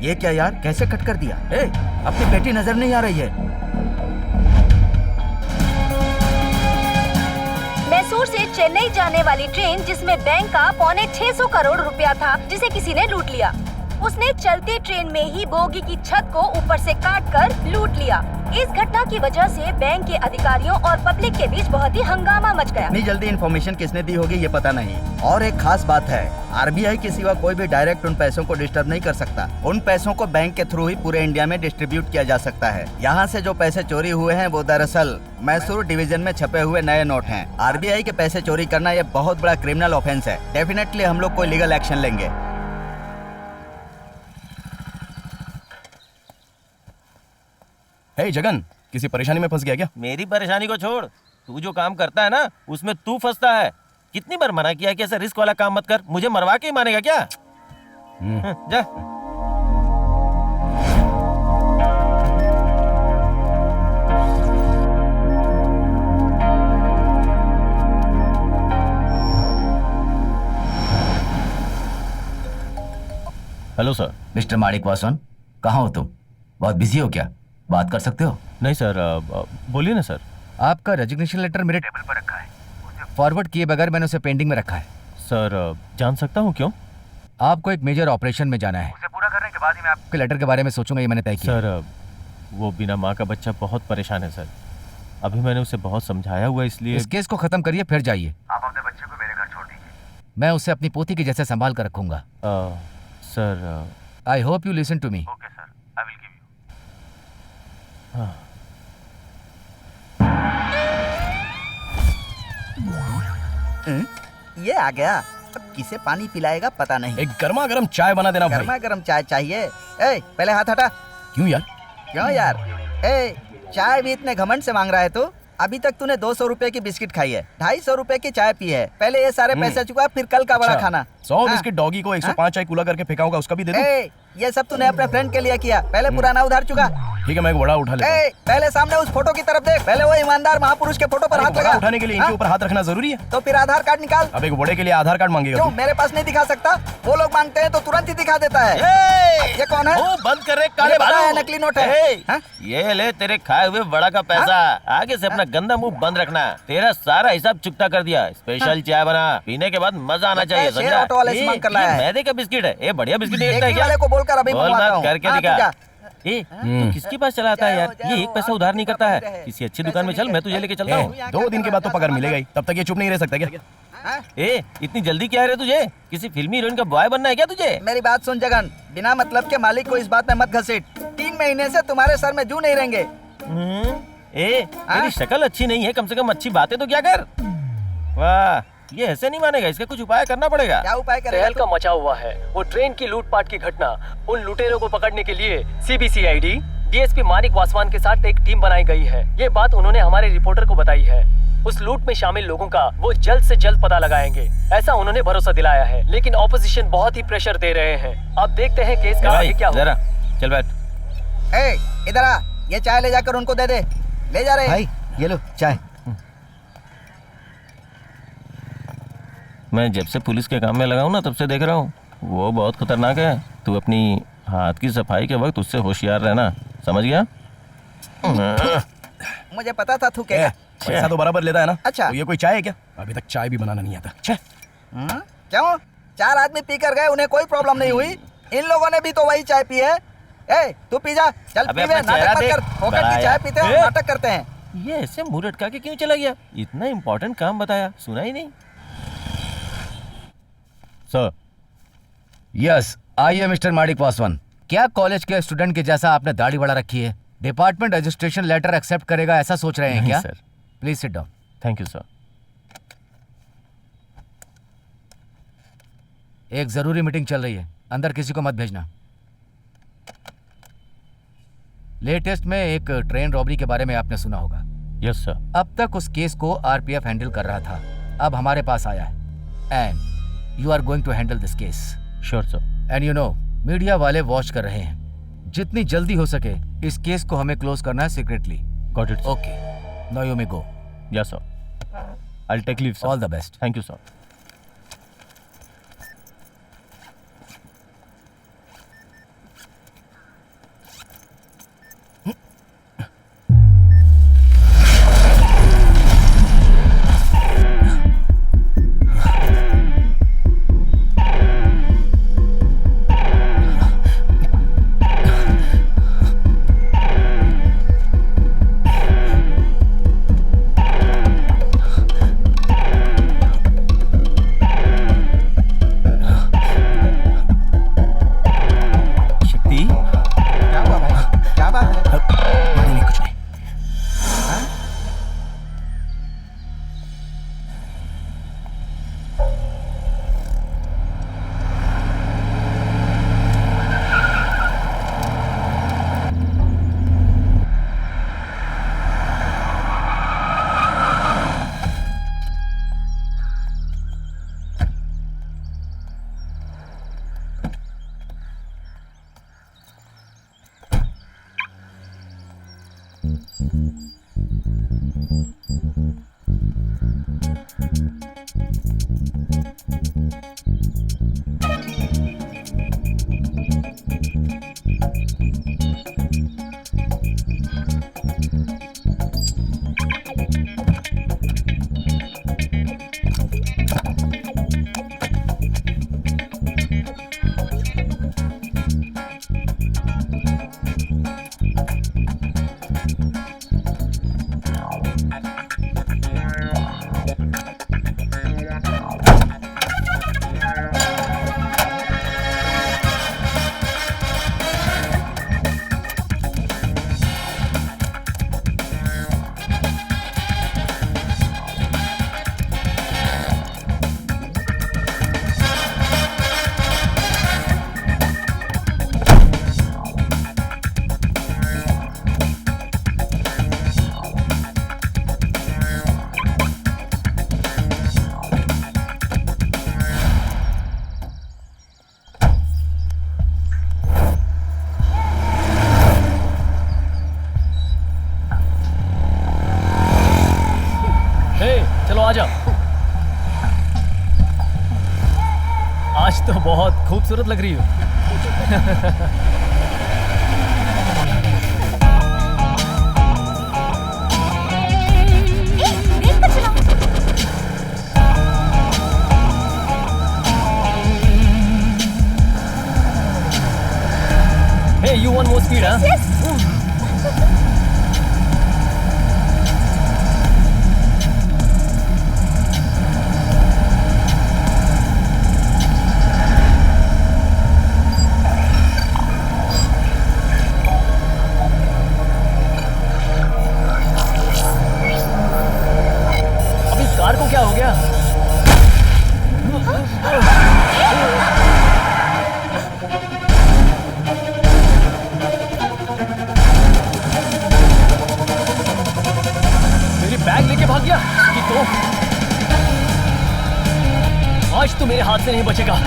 ये क्या यार, कैसे कट कर दिया? अपनी बेटी नजर नहीं आ रही है। मैसूर से चेन्नई जाने वाली ट्रेन जिसमें बैंक का 650 करोड़ रुपया था, जिसे किसी ने लूट लिया। उसने चलती ट्रेन में ही बोगी की छत को ऊपर से काटकर लूट लिया। इस घटना की वजह से बैंक के अधिकारियों और पब्लिक के बीच बहुत ही हंगामा मच गया। इतनी जल्दी इन्फॉर्मेशन किसने दी होगी ये पता नहीं। और एक खास बात है, आरबीआई के सिवा कोई भी डायरेक्ट उन पैसों को डिस्टर्ब नहीं कर सकता। उन पैसों को बैंक के थ्रू ही पूरे इंडिया में डिस्ट्रीब्यूट किया जा सकता है। यहाँ से जो पैसे चोरी हुए हैं वो दरअसल मैसूर डिवीजन में छपे हुए नए नोट हैं। आरबीआई के पैसे चोरी करना ये बहुत बड़ा क्रिमिनल ऑफेंस है। डेफिनेटली हम लोग कोई लीगल एक्शन लेंगे। हे जगन, किसी परेशानी में फंस गया क्या? मेरी परेशानी को छोड़, तू जो काम करता है ना उसमें तू फंसता है। कितनी बार मना किया कि ऐसा रिस्क वाला काम मत कर। मुझे मरवा के ही मानेगा क्या? जा। Hello sir. मिस्टर माणिक वासवान, कहाँ हो तुम? बहुत बिजी हो क्या? बात कर सकते हो? नहीं सर, बोलिए ना सर। आपका रेजिग्नेशन लेटर मेरे टेबल पर रखा है। उसे फॉरवर्ड किए बगैर मैंने उसे पेंडिंग में रखा है। सर, जान सकता हूँ क्यों? आपको एक मेजर ऑपरेशन में जाना है। उसे पूरा करने के बाद ही मैं आपके लेटर के बारे में सोचूंगा, ये मैंने तय किया। सर, वो बिना माँ का बच्चा बहुत परेशान है सर। अभी मैंने उसे बहुत समझाया हुआ, इसलिए इस केस को खत्म करिए, फिर जाइए। आप अपने बच्चे को मेरे घर छोड़ दीजिए। मैं उसे अपनी पोती के जैसे संभाल कर रखूंगा। Sir, I hope you listen to me. Okay sir, I will give you. ये आ गया। अब किसे पानी पिलाएगा पता नहीं। एक गर्मा गर्म चाय बना देना भाई। गर्मा गर्म चाय चाहिए। पहले हाथ हटा। क्यों यार? क्यों यार? चाय भी इतने घमंड से मांग रहा है तू? अभी तक तूने 200 रुपए की बिस्किट खाई है, 250 रुपए की चाय पी है। पहले ये सारे पैसे चुका, फिर कल का बड़ा खाना। 100 बिस्किट डॉगी को 105 चाय कूला करके फेंका होगा, उसका भी दे दूं? ये सब तूने अपने फ्रेंड के लिए किया। पहले पुराना उधार चुका। ठीक है, मैं एक बड़ा उठा लेता हूं। पहले सामने उस फोटो की तरफ देख। पहले वो ईमानदार महापुरुष के फोटो पर हाथ लगा। उठाने के लिए इनके ऊपर हाथ रखना जरूरी है? तो फिर आधार कार्ड निकाल। अब एक बड़े के लिए आधार कार्ड मांगेगा? क्यों, मेरे पास नहीं दिखा सकता? वो लोग मांगते हैं तो तुरंत ही दिखा देता है। ये कौन है? वो बंद कर रहे काले भालू। नकली नोट है। ये ले तेरे खाए हुए बड़ा का पैसा। आगे से अपना गंदा मुंह बंद रखना। तेरा सारा हिसाब चुकता कर दिया। स्पेशल चाय बना, पीने के बाद मजा आना चाहिए, समझा? मैदे का बिस्किट है, ये बढ़िया बिस्किट है क्या? को बोलकर अभी करके दिखा। तू किसके पास चला आता है यार? ये एक पैसा उधार नहीं करता है। किसी अच्छी दुकान में चल, मैं तुझे लेके चलता हूँ। 2 दिन के बाद तो पगार मिलेगा ही, तब तक ये चुप नहीं रह सकता क्या? इतनी जल्दी क्या है रे तुझे? किसी फिल्मी हीरोइन का बॉय बनना है क्या तुझे? मेरी बात सुन जगन, बिना मतलब के मालिक को इस बात में मत घसीट। 3 महीने से तुम्हारे सर में जू नहीं रहेंगे। तेरी शक्ल अच्छी नहीं है, कम से कम अच्छी बातें तो क्या कर। वाह, ये ऐसे नहीं मानेगा, इसका कुछ उपाय करना पड़ेगा। क्या उपाय करेगा? तहलका मचा हुआ है। वो ट्रेन की लूटपाट की घटना, उन लुटेरों को पकड़ने के लिए सीबीसीआईडी डीएसपी माणिक वासवान के साथ एक टीम बनाई गई है। ये बात उन्होंने हमारे रिपोर्टर को बताई है। उस लूट में शामिल लोगों का वो जल्द से जल्द पता लगाएंगे, ऐसा उन्होंने भरोसा दिलाया है। लेकिन ऑपोजिशन बहुत ही प्रेशर दे रहे हैं। अब देखते हैं केस का आगे क्या होगा। चल बैठ। इधर आ, ये चाय ले जाकर उनको दे दे। ले जा रहे भाई, ये लो चाय। मैं जब से पुलिस के काम में लगा हूँ ना, तब से देख रहा हूँ वो बहुत खतरनाक है। तू अपनी हाथ की सफाई के वक्त उससे होशियार रहना, समझ गया? मुझे पता था तू क्या। पैसा तो बराबर लेता है ना? अच्छा, तो ये कोई चाय है क्या? अभी तक चाय भी बनाना नहीं आता। क्यों? 4 आदमी पी कर गए, उन्हें कोई प्रॉब्लम नहीं हुई। इन लोगों ने भी तो वही चाय पी है। तू पी जा, चल पी। नाटक मत कर, फोकट की चाय पीते हैं, नाटक करते हैं। ये ऐसे मुंह लटका के क्यों चला गया? इतना इम्पोर्टेंट काम बताया, सुना ही नहीं। सर। यस, आइए मिस्टर माणिक वासवान। क्या कॉलेज के स्टूडेंट के जैसा आपने दाढ़ी बढ़ा रखी है? डिपार्टमेंट रजिस्ट्रेशन लेटर एक्सेप्ट करेगा ऐसा सोच रहे हैं क्या? Sir. Please sit down. Thank you sir. एक जरूरी मीटिंग चल रही है, अंदर किसी को मत भेजना। लेटेस्ट में एक ट्रेन रॉबरी के बारे में आपने सुना होगा। Yes sir. अब तक उस केस को आरपीएफ हैंडल कर रहा था, अब हमारे पास आया है and you are going to handle this case. Sure sir. And you know, media वाले वॉच कर रहे हैं। जितनी जल्दी हो सके इस केस को हमें क्लोज करना है secretly. Got it. Okay, now you may go. Yes sir, I will take leave sir. All the best. Thank you sir. नहीं कुछ नहीं। आज तो बहुत खूबसूरत लग रही हो। देख कर चलाओ। Hey, you want more speed, huh? Yes. अब इस कार को क्या हो गया? मेरी बैग लेके भाग गया कि तो आज तो मेरे हाथ से नहीं बचेगा।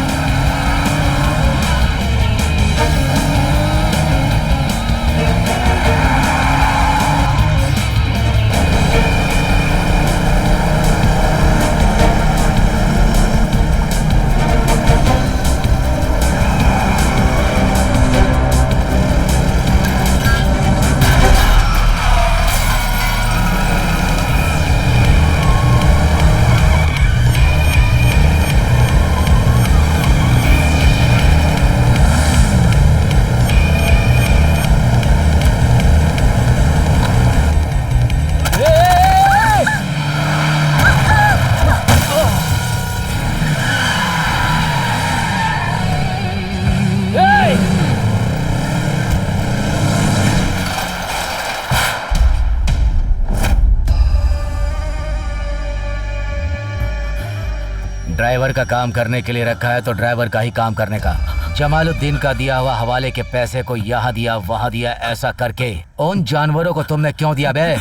ड्राइवर का काम करने के लिए रखा है तो ड्राइवर का ही काम करने का। जमालुद्दीन का दिया हुआ हवाले के पैसे को यहाँ दिया वहाँ दिया ऐसा करके उन जानवरों को तुमने क्यों दिया बे?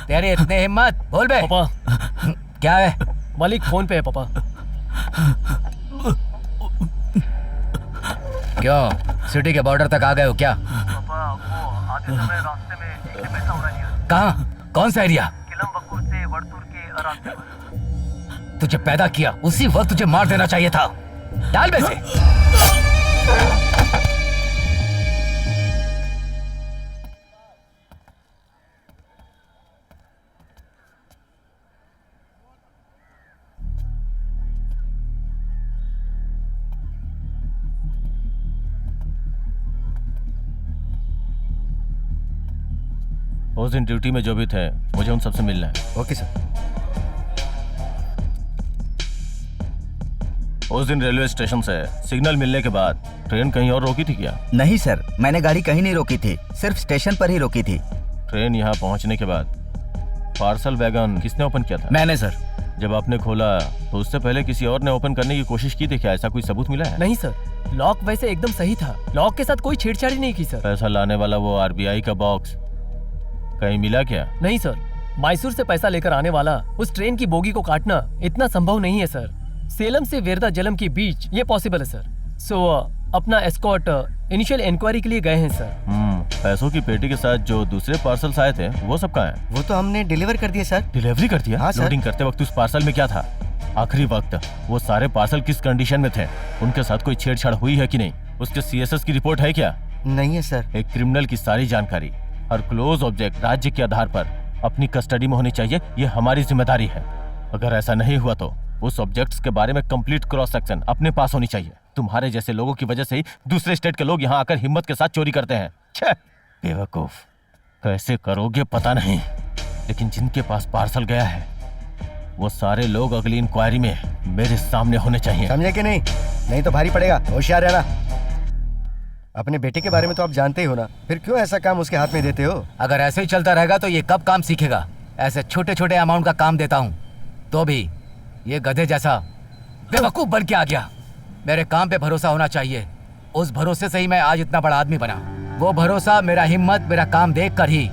तेरे इतने हिम्मत, बोल बे। पापा, क्या है? मालिक फोन पे है पापा। क्यों सिटी के बॉर्डर तक आ गए हो क्या? पापा, वो आते समय रास्ते में एक ने पैसा उड़ा लिया। कहाँ? कौन सा एरिया? किलम बक्कुर से वर्तुर के रास्ते पर। तुझे पैदा किया उसी वक्त तुझे मार देना चाहिए था। डाल में से। उस दिन ड्यूटी में जो भी थे मुझे उन सबसे मिलना है। Okay sir. उस दिन रेलवे स्टेशन से सिग्नल मिलने के बाद ट्रेन कहीं और रोकी थी क्या? नहीं सर, मैंने गाड़ी कहीं नहीं रोकी थी, सिर्फ स्टेशन पर ही रोकी थी। ट्रेन यहाँ पहुँचने के बाद पार्सल वैगन किसने ओपन किया था? मैंने सर। जब आपने खोला तो उससे पहले किसी और ने ओपन करने की कोशिश की थी क्या? ऐसा कोई सबूत मिला है? नहीं सर, लॉक वैसे एकदम सही था, लॉक के साथ कोई छेड़छाड़ी नहीं की सर। पैसा लाने वाला वो आरबीआई का बॉक्स कहीं मिला क्या? नहीं सर, मैसूर से पैसा लेकर आने वाला उस ट्रेन की बोगी को काटना इतना संभव नहीं है सर। सेलम से वेरदा जलम के बीच ये पॉसिबल है सर। सो अपना एस्कॉर्ट इनिशियल इंक्वायरी के लिए गए हैं सर। पैसों की पेटी के साथ जो दूसरे पार्सल्स आए थे वो सब कहाँ हैं? वो तो हमने डिलीवर कर दिए सर। डिलीवरी कर दिया? हाँ, सर। लोडिंग करते वक्त उस पार्सल में क्या था? आखिरी वक्त वो सारे पार्सल किस कंडीशन में थे? उनके साथ कोई छेड़छाड़ हुई है कि नहीं? उसके सीएसएस की रिपोर्ट है क्या? नहीं है सर। एक क्रिमिनल की सारी जानकारी हर क्लोज ऑब्जेक्ट राज्य के आधार पर अपनी कस्टडी में होनी चाहिए, ये हमारी जिम्मेदारी है। अगर ऐसा नहीं हुआ तो उस ऑब्जेक्ट्स के बारे में कंप्लीट क्रॉस सेक्शन अपने पास होनी चाहिए। तुम्हारे जैसे लोगों की वजह से ही दूसरे स्टेट के लोग यहाँ आकर हिम्मत के साथ चोरी करते हैं। छे, बेवकूफ, कैसे करोगे पता नहीं, लेकिन जिनके पास पार्सल गया है वो सारे लोग अगली इंक्वायरी में मेरे सामने होने चाहिए। समझे कि नहीं? नहीं तो भारी पड़ेगा, होशियार रहना। अपने बेटे के बारे में तो आप जानते ही हो ना, फिर क्यों ऐसा काम उसके हाथ में देते हो? अगर ऐसे ही चलता रहेगा तो ये कब काम सीखेगा? ऐसे छोटे छोटे अमाउंट का काम देता हूँ तो भी ये गधे जैसा बेवकूफ बन के आ गया। मेरे काम पे भरोसा होना चाहिए, उस भरोसे से ही मैं आज इतना बड़ा आदमी बना। वो भरोसा, मेरा हिम्मत, मेरा काम देख कर ही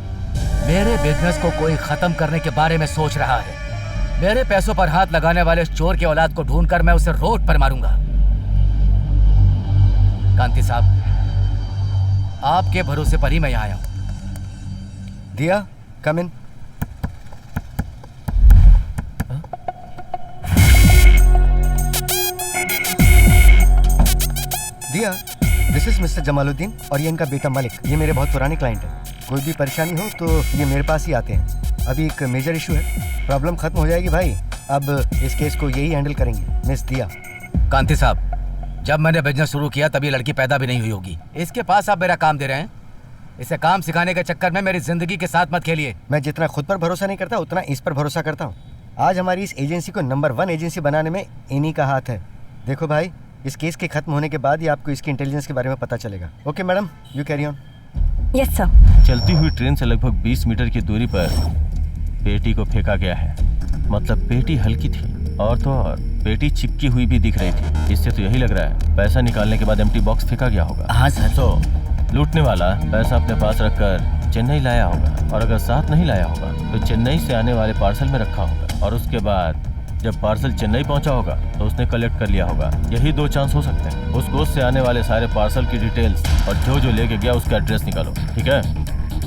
मेरे बिजनेस को कोई खत्म करने के बारे में सोच रहा है। मेरे पैसों पर हाथ लगाने वाले उस चोर के औलाद को ढूंढकर मैं उसे रोड पर मारूंगा। कांति साहब, आपके भरोसे पर ही मैं यहाँ आया हूँ। दिया, कम इन। दिया, दिस इज मिस्टर जमालुद्दीन और ये इनका बेटा मलिक। ये मेरे बहुत पुराने क्लाइंट हैं। कोई भी परेशानी हो तो ये मेरे पास ही आते हैं। अभी एक मेजर इशू है, प्रॉब्लम खत्म हो जाएगी भाई। अब इस केस को यही हैंडल करेंगे, मिस दिया। कांति साहब, जब मैंने बिजनेस शुरू किया तब ये लड़की पैदा भी नहीं हुई होगी। इसके पास आप मेरा काम दे रहे हैं। इसे काम सिखाने के चक्कर में मेरी जिंदगी के साथ मत खेलिए। मैं जितना खुद पर भरोसा नहीं करता उतना इस पर भरोसा करता हूँ। आज हमारी इस एजेंसी को नंबर 1 एजेंसी बनाने में इन्हीं का हाथ है। देखो भाई, इस केस के खत्म होने के बाद ही आपको इसकी इंटेलिजेंस के बारे में पता चलेगा। Okay madam, you carry on. Yes sir. चलती हुई ट्रेन से लगभग 20 मीटर की दूरी पर पेटी को फेंका गया है। मतलब पेटी हल्की थी और तो और पेटी चिपकी हुई भी दिख रही थी। इससे तो यही लग रहा है पैसा निकालने के बाद एम्प्टी बॉक्स फेंका गया होगा। हाँ सर। तो लूटने वाला पैसा अपने पास रखकर चेन्नई लाया होगा, और अगर साथ नहीं लाया होगा तो चेन्नई से आने वाले पार्सल में रखा होगा, और उसके बाद जब पार्सल चेन्नई पहुंचा होगा तो उसने कलेक्ट कर लिया होगा। यही 2 चांस हो सकते हैं। उस कोच से आने वाले सारे पार्सल की डिटेल्स और जो जो लेके गया उसका एड्रेस निकालो, ठीक है?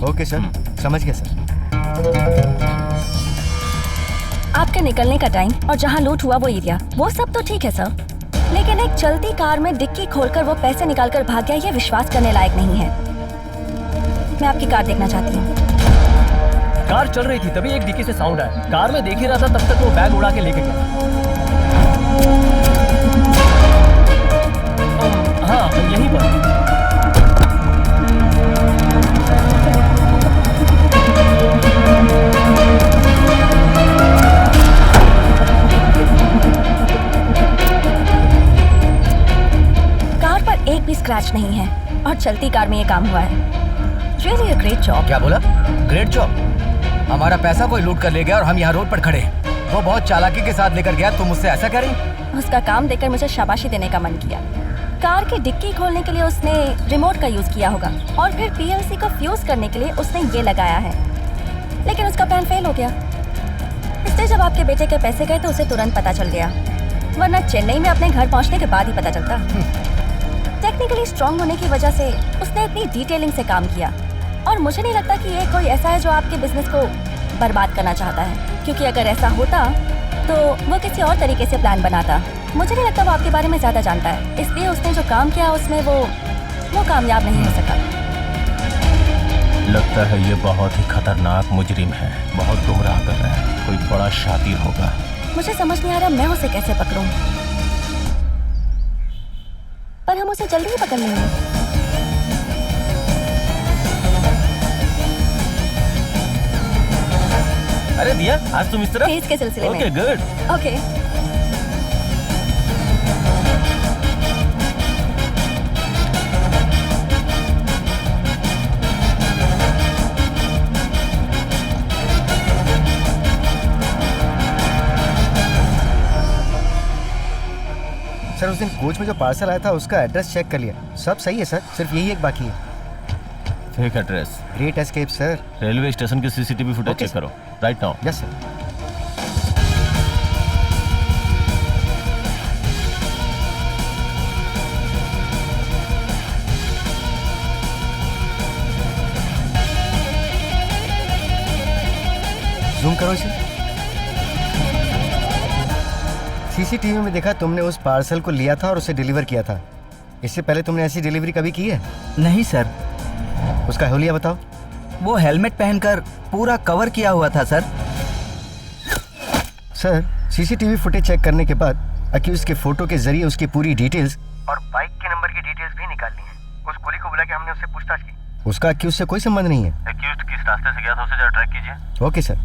ओके सर, समझ गया सर। आपके निकलने का टाइम और जहाँ लूट हुआ वो एरिया, वो सब तो ठीक है सर, लेकिन एक चलती कार में डिक्की खोलकर वो पैसे निकालकर भाग गया, ये विश्वास करने लायक नहीं है। मैं आपकी कार देखना चाहती हूँ। कार चल रही थी तभी एक डिक्की से साउंड आया। कार में देख ही रहा था, तब तक वो बैग उड़ा के लेके गया। हाँ, यहीं पर। कार पर एक भी स्क्रैच नहीं है और चलती कार में ये काम हुआ है। Really a great job. क्या बोला? Great job. हमारा पैसा कोई लूट कर ले गया और हम यहाँ रोड पर खड़े हैं। वो बहुत चालाकी के साथ लेकर गया, तुम मुझसे ऐसा कह रही? उसका काम देखकर मुझे शाबाशी देने का मन किया। कार की डिक्की खोलने के लिए उसने रिमोट का यूज किया होगा और फिर पीएलसी को फ्यूज करने के लिए उसने ये लगाया है, लेकिन उसका प्लान फेल हो गया। इसलिए जब आपके बेटे के पैसे गए तो उसे तुरंत पता चल गया, वरना चेन्नई में अपने घर पहुंचने के बाद ही पता चलता। टेक्निकली स्ट्रांग होने की वजह से उसने इतनी डिटेलिंग से काम किया, और मुझे नहीं लगता कि ये कोई ऐसा है जो आपके बिजनेस को बर्बाद करना चाहता है, क्योंकि अगर ऐसा होता तो वो किसी और तरीके से प्लान बनाता। मुझे नहीं लगता वो आपके बारे में ज़्यादा जानता है, इसलिए उसने जो काम किया उसमें वो कामयाब नहीं हो सका। लगता है ये बहुत ही खतरनाक मुजरिम है, बहुत गुमराह कर रहा है, कोई बड़ा शातिर होगा। मुझे समझ नहीं आ रहा मैं उसे कैसे पकड़ूं, पर हम उसे जल्दी ही पकड़ लेंगे। अरे दिया, आज तुम इस तरह? केस के सिलसिले में। Okay, good. ओके। उस दिन कोच में जो पार्सल आया था उसका एड्रेस चेक कर लिया, सब सही है सर, सिर्फ यही एक बाकी है। Fake address. Great escape sir. Railway station की सीसीटीवी फुटेज Okay, चेक करो right now. Yes sir. Zoom करो इसे। सीसीटीवी में देखा तुमने उस पार्सल को लिया था और उसे डिलीवर किया था। इससे पहले तुमने ऐसी डिलीवरी कभी की है? नहीं सर, उसका हुलिया बताओ। वो हेलमेट पहनकर पूरा कवर किया हुआ था sir. Sir, CCTV footage check करने के बाद अक्यूज के फोटो के जरिए उसकी पूरी डिटेल्स और बाइक के नंबर की डिटेल्स भी निकालनी है। उस कुली को बुला के हमने उससे पूछताछ की। उसका अक्यूज से कोई संबंध नहीं है। एक्यूज्ड किस रास्ते से गया था उसे जरा ट्रैक कीजिए। Okay sir.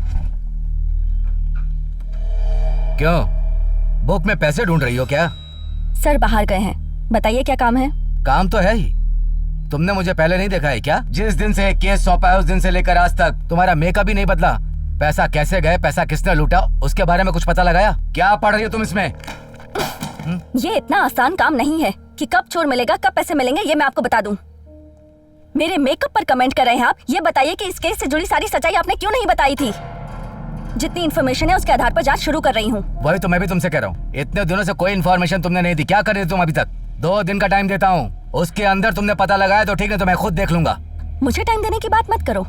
क्यों, बुक में पैसे ढूंढ रही हो क्या? सर बाहर गए हैं, बताइए क्या काम है? काम तो है ही। तुमने मुझे पहले नहीं देखा है क्या? जिस दिन से केस सौंपा है उस दिन से लेकर आज तक तुम्हारा मेकअप भी नहीं बदला। पैसा कैसे गए, पैसा किसने लूटा, उसके बारे में कुछ पता लगाया? क्या पढ़ रही हो तुम इसमें? ये इतना आसान काम नहीं है कि कब चोर मिलेगा कब पैसे मिलेंगे ये मैं आपको बता दूं। मेरे मेकअप पर कमेंट कर रहे हैं आप? ये बताइए कि इस केस से जुड़ी सारी सच्चाई आपने क्यों नहीं बताई थी? जितनी इन्फॉर्मेशन है उसके आधार पर जांच शुरू कर रही हूँ। वही तो मैं भी तुमसे कह रहा हूँ, इतने दिनों से कोई इन्फॉर्मेशन तुमने नहीं दी। क्या कर रहे थे तुम अभी तक? 2 दिन का टाइम देता हूँ, उसके अंदर तुमने पता लगाया तो ठीक है, तो मैं खुद देख लूंगा। मुझे टाइम देने की बात मत करो।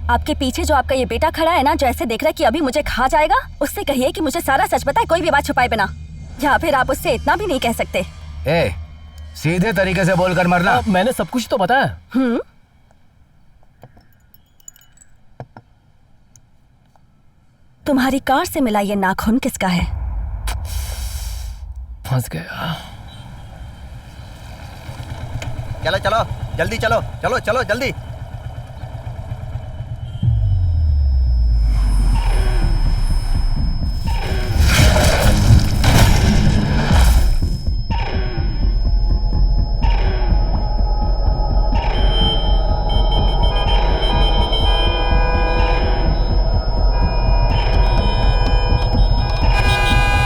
आपके पीछे जो आपका ये बेटा खड़ा है ना, जो ऐसे देख रहा है कि अभी मुझे खा जाएगा, उससे कहिए कि मुझे सारा सच बताए, कोई भी बात छुपाए बिना। या फिर आप उससे इतना भी नहीं कह सकते। ए, सीधे तरीके से बोलकर मरना। मैंने सब कुछ तो बताया। तुम्हारी कार से मिला ये नाखून किसका है? फंस गया। चलो चलो जल्दी चलो, चलो चलो जल्दी।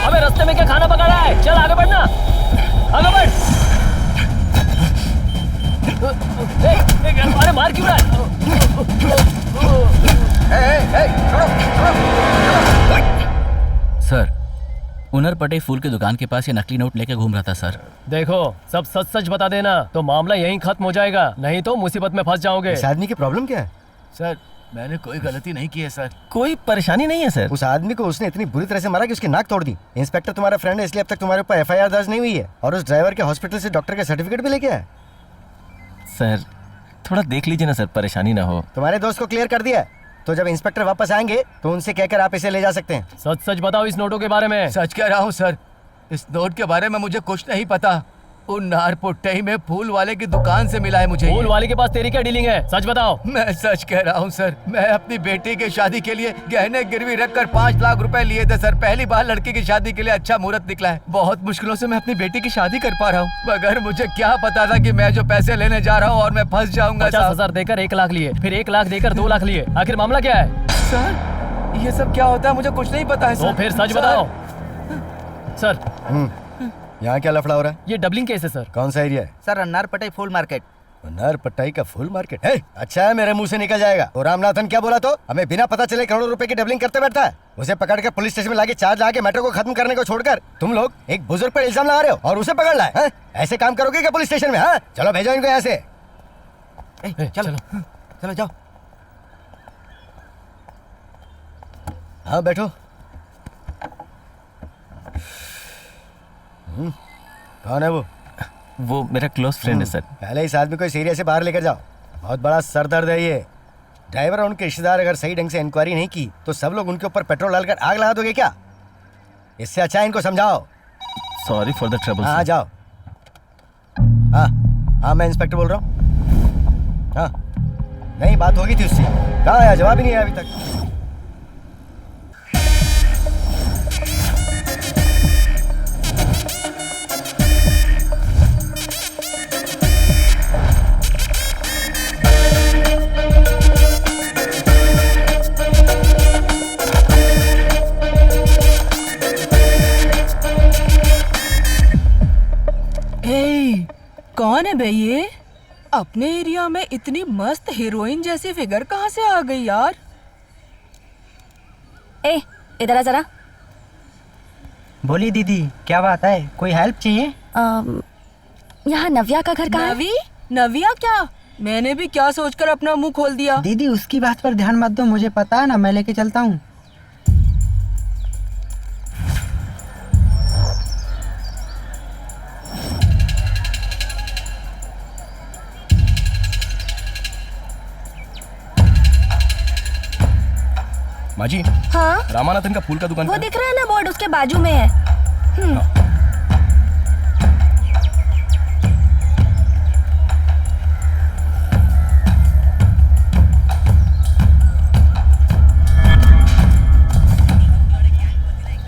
अबे रास्ते में क्या खाना पका रहा है? चल आगे बढ़ना, आगे बढ़। अरे मार क्यों रहा है? सर, उनरपटे फूल की दुकान के पास ये नकली नोट लेके घूम रहा था सर। देखो, सब सच सच बता देना तो मामला यहीं खत्म हो जाएगा, नहीं तो मुसीबत में फंस जाओगे। इस आदमी की प्रॉब्लम क्या है? सर, मैंने कोई गलती नहीं की है सर। कोई परेशानी नहीं है सर। उस आदमी को उसने इतनी बुरी तरह से मारा कि उसकी नाक तोड़ दी। इंस्पेक्टर तुम्हारा फ्रेंड है, इसलिए अब तक तुम्हारे ऊपर एफआईआर दर्ज नहीं हुई है। और उस ड्राइवर के हॉस्पिटल से डॉक्टर का सर्टिफिकेट भी लेके आया। सर थोड़ा देख लीजिए ना सर, परेशानी ना हो। तुम्हारे दोस्त को क्लियर कर दिया, तो जब इंस्पेक्टर वापस आएंगे तो उनसे कहकर आप इसे ले जा सकते हैं। सच सच बताओ इस नोटों के बारे में। सच कह रहा हूँ सर, इस नोट के बारे में मुझे कुछ नहीं पता। उन नारपुट्टई में फूल वाले की दुकान से मिला है मुझे। फूल वाले के पास तेरी क्या डीलिंग है? सच बताओ। मैं सच कह रहा हूँ सर, मैं अपनी बेटी की शादी के लिए गहने गिरवी रखकर 5 लाख रुपए लिए थे सर। पहली बार लड़की की शादी के लिए अच्छा मुहूर्त निकला है। बहुत मुश्किलों से मैं अपनी बेटी की शादी कर पा रहा हूँ, मगर मुझे क्या पता था कि मैं जो पैसे लेने जा रहा हूँ और मैं फंस जाऊंगा। 50,000 देकर 1 लाख लिए, फिर 1 लाख देकर 2 लाख लिए। आखिर मामला क्या है? सर, ये सब क्या होता है मुझे कुछ नहीं पता है तो सर। फिर सच बताओ। सर, यहाँ क्या लफड़ा हो रहा है? ये डबलिंग केस है सर। कौन सा एरिया है? सर अन्नारपटई फूल मार्केट। नारपट्टाई का फुल मार्केट है? अच्छा है, मेरे मुंह से निकल जाएगा। तो रामनाथन क्या बोला? तो हमें बिना पता चले करोड़ों रुपए की डबलिंग करते बैठता है। उसे पकड़कर पुलिस स्टेशन में लाके चार्ज लगा के मैटर को खत्म करने को छोड़कर तुम लोग एक बुजुर्ग पर इल्जाम लगा रहे हो और उसे पकड़ लाए हैं? ऐसे काम करोगे क्या पुलिस स्टेशन में? हाँ, चलो भेजो इनको यहाँ से। चलो चलो जाओ। हाँ बैठो। कौन है वो? वो मेरा क्लोज फ्रेंड है सर। पहले इस आदमी को इस एरिया से बाहर लेकर जाओ, बहुत बड़ा सर दर्द है ये। ड्राइवर और उनके रिश्तेदार अगर सही ढंग से इंक्वायरी नहीं की तो सब लोग उनके ऊपर पेट्रोल डालकर आग लगा दोगे क्या? इससे अच्छा इनको समझाओ। Sorry for the trouble. हाँ जाओ। हाँ हाँ, मैं इंस्पेक्टर बोल रहा हूँ। हाँ नहीं, बात होगी थी उससे। कहाँ आया? जवाब ही नहीं आया अभी तक। बे ये? अपने एरिया में इतनी मस्त हीरोइन जैसी फिगर कहाँ से आ गई यार? ए, इधर आ जरा। बोली दीदी, क्या बात है? कोई हेल्प चाहिए? यहाँ नव्या का घर कहाँ है? नव्या क्या? मैंने भी क्या सोचकर अपना मुंह खोल दिया। दीदी उसकी बात पर ध्यान मत दो, मुझे पता है ना, मैं लेके चलता हूँ। माजी, हाँ, रामानाथन का फूल का दुकान वो कहाँ है? दिख रहा है ना बोर्ड, उसके बाजू में है।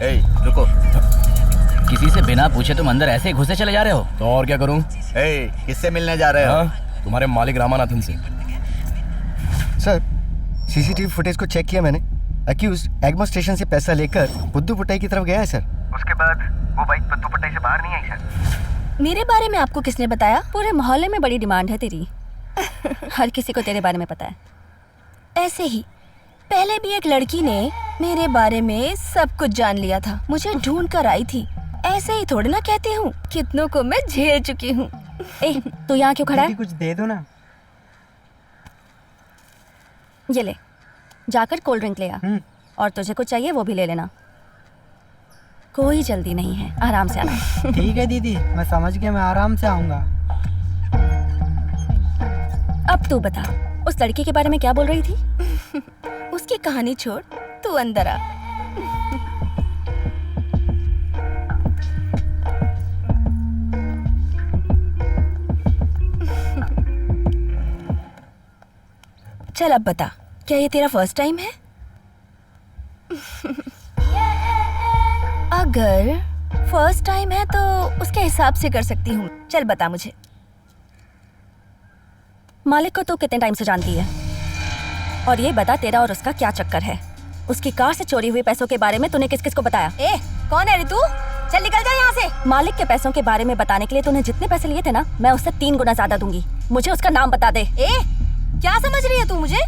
ए, रुको। किसी से बिना पूछे तुम अंदर ऐसे ही घुसे चले जा रहे हो? तो और क्या करूं? ए, किससे मिलने जा रहे हो? हाँ, तुम्हारे मालिक रामानाथन से। सर, सीसीटीवी फुटेज को चेक किया मैंने। अक्यूज्ड एग्मो स्टेशन से पैसा लेकर बुद्धू पुटाई की तरफ गया है सर। उसके बाद वो बाइक बुद्धू पुटाई से बाहर नहीं आई सर। मेरे बारे में आपको किसने बताया? पूरे मोहल्ले में बड़ी डिमांड है तेरी। हर किसी को तेरे बारे में पता है। ऐसे ही पहले भी एक लड़की ने मेरे बारे में सब कुछ जान लिया था, मुझे ढूंढ कर आई थी। ऐसे ही थोड़ी ना कहती हूँ, कितनों को मैं झेल चुकी हूँ। ए, तू यहाँ क्यों खड़ा है? कुछ दे दो ना। ये ले, जाकर कोल्ड ड्रिंक ले आ, और तुझे कुछ चाहिए वो भी ले लेना। कोई जल्दी नहीं है, आराम से आना। ठीक है दीदी, मैं समझ गया, मैं आराम से आऊँगा। अब तू बता, उस लड़की के बारे में क्या बोल रही थी? उसकी कहानी छोड़, तू अंदर आ। चल अब बता, क्या ये तेरा फर्स्ट टाइम है? अगर फर्स्ट टाइम है तो उसके हिसाब से कर सकती हूँ। चल बता मुझे, मालिक को तू कितने टाइम से जानती है? और ये बता, तेरा और उसका क्या चक्कर है? उसकी कार से चोरी हुए पैसों के बारे में तूने किस किस को बताया? ए, कौन है रे तू? चल निकल जा यहाँ से। मालिक के पैसों के बारे में बताने के लिए तूने जितने पैसे लिए थे ना, मैं उससे 3 गुना ज्यादा दूंगी। मुझे उसका नाम बता दे। ए, क्या समझ रही है तू मुझे?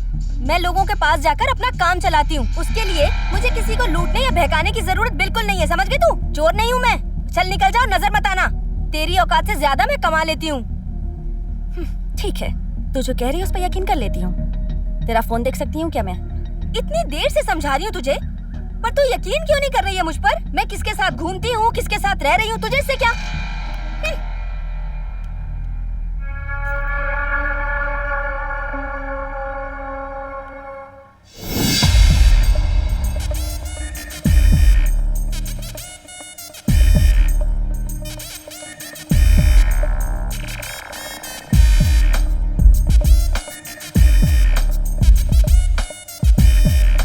मैं लोगों के पास जाकर अपना काम चलाती हूँ, उसके लिए मुझे किसी को लूटने या बहकाने की जरूरत बिल्कुल नहीं है, समझ गई तू? चोर नहीं हूँ मैं। चल निकल जा और नजर मत आना, तेरी औकात से ज्यादा मैं कमा लेती हूँ। ठीक है, तू जो कह रही है उस पर यकीन कर लेती हूँ। तेरा फोन देख सकती हूँ क्या मैं? इतनी देर से समझा रही हूँ तुझे, पर तू यकीन क्यों नहीं कर रही है मुझ पर? मैं किसके साथ घूमती हूँ, किसके साथ रह रही हूँ, तुझे इससे क्या?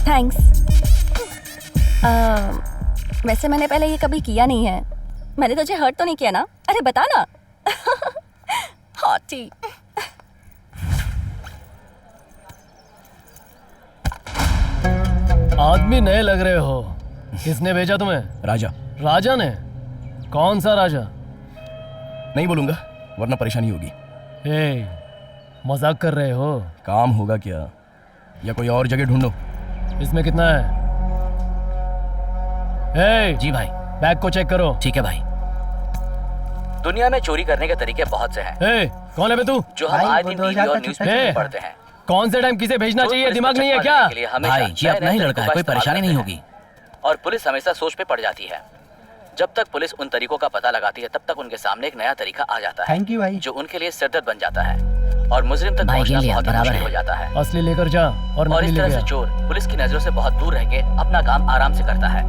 थैंक्स। वैसे मैंने पहले ये कभी किया नहीं है। मैंने तुझे हर्ट तो नहीं किया ना? अरे बता ना। हॉटी। आदमी नए लग रहे हो। किसने भेजा तुम्हें? राजा। राजा ने? कौन सा राजा? नहीं बोलूंगा वरना परेशानी होगी। ए, मजाक कर रहे हो? काम होगा क्या, या कोई और जगह ढूंढो। इसमें कितना है? ए, जी भाई। बैग को चेक करो। ठीक है भाई। दुनिया में चोरी करने के तरीके बहुत से हैं। ए, कौन है बे तू? जो हम आए दिन टीवी और न्यूज़पेपर में पढ़ते हैं। कौन से टाइम किसे भेजना चाहिए, दिमाग नहीं है क्या? भाई ये अपना ही लड़का है, कोई परेशानी नहीं होगी। और पुलिस हमेशा सोच पे पड़ जाती है। जब तक पुलिस उन तरीकों का पता लगाती है, तब तक उनके सामने एक नया तरीका आ जाता है। थैंक यू भाई। जो उनके लिए सिरदर्द बन जाता है और मुजरिम तक पहुंचना बहुत मुश्किल हो जाता है। असली लेकर जा और इस तरह से चोर पुलिस की नजरों से बहुत दूर रह के अपना काम आराम से करता है।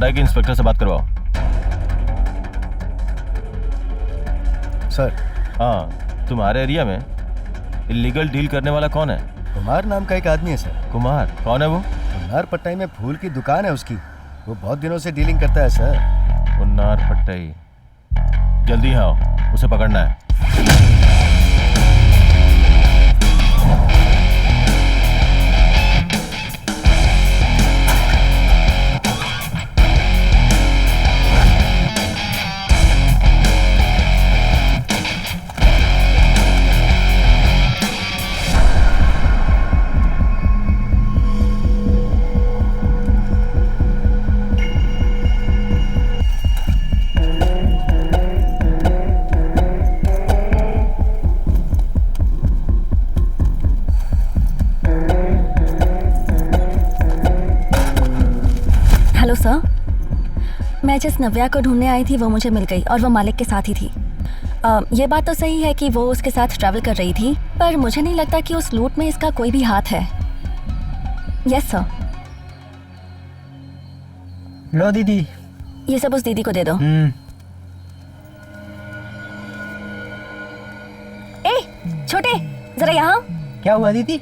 बताया कि इंस्पेक्टर से बात करवाओ। सर। हाँ, तुम्हारे एरिया में इलीगल डील करने वाला कौन है? कुमार नाम का एक आदमी है सर। कुमार? कौन है वो? उन्नार पट्टाई में फूल की दुकान है उसकी। वो बहुत दिनों से डीलिंग करता है सर। उन्नार पट्टाई, जल्दी आओ, उसे पकड़ना है। मैं जिस नव्या को ढूंढने आई थी वो मुझे मिल गई और वो मालिक के साथ ही थी। ये बात तो सही है कि वो उसके साथ ट्रैवल कर रही थी, पर मुझे नहीं लगता कि उस लूट में इसका कोई भी हाथ है। Yes sir. लो दीदी, ये सब उस दीदी को दे दो। ए छोटे, जरा यहाँ। क्या हुआ दीदी?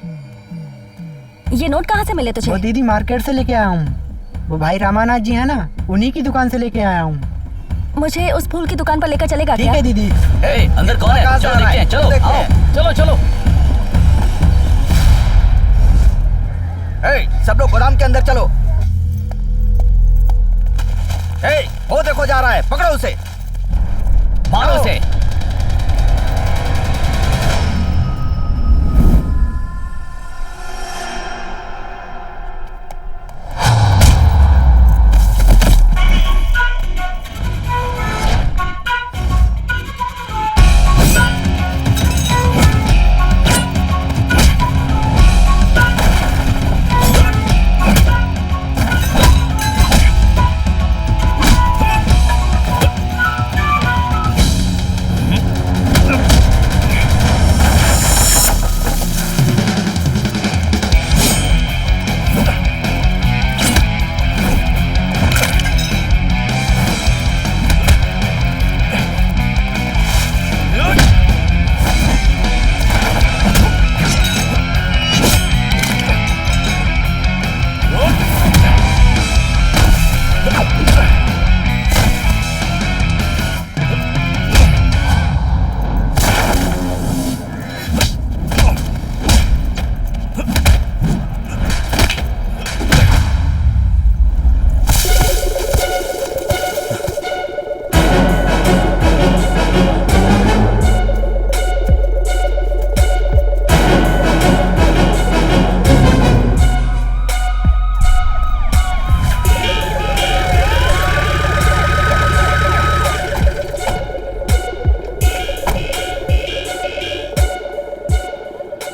ये नोट कहाँ से मिले तुझे? वो दीदी मार्केट से लेके आया हूँ। वो भाई रामानाथ जी है ना, उन्हीं की दुकान से लेके आया हूँ। मुझे उस फूल की दुकान पर लेकर चलेगा क्या? ठीक है दीदी। ए, अंदर कौन है? चलो देखते हैं, चलो आओ, चलो चलो। सब लोग गोदाम के अंदर चलो। वो देखो जा रहा है, पकड़ो उसे, मारो उसे।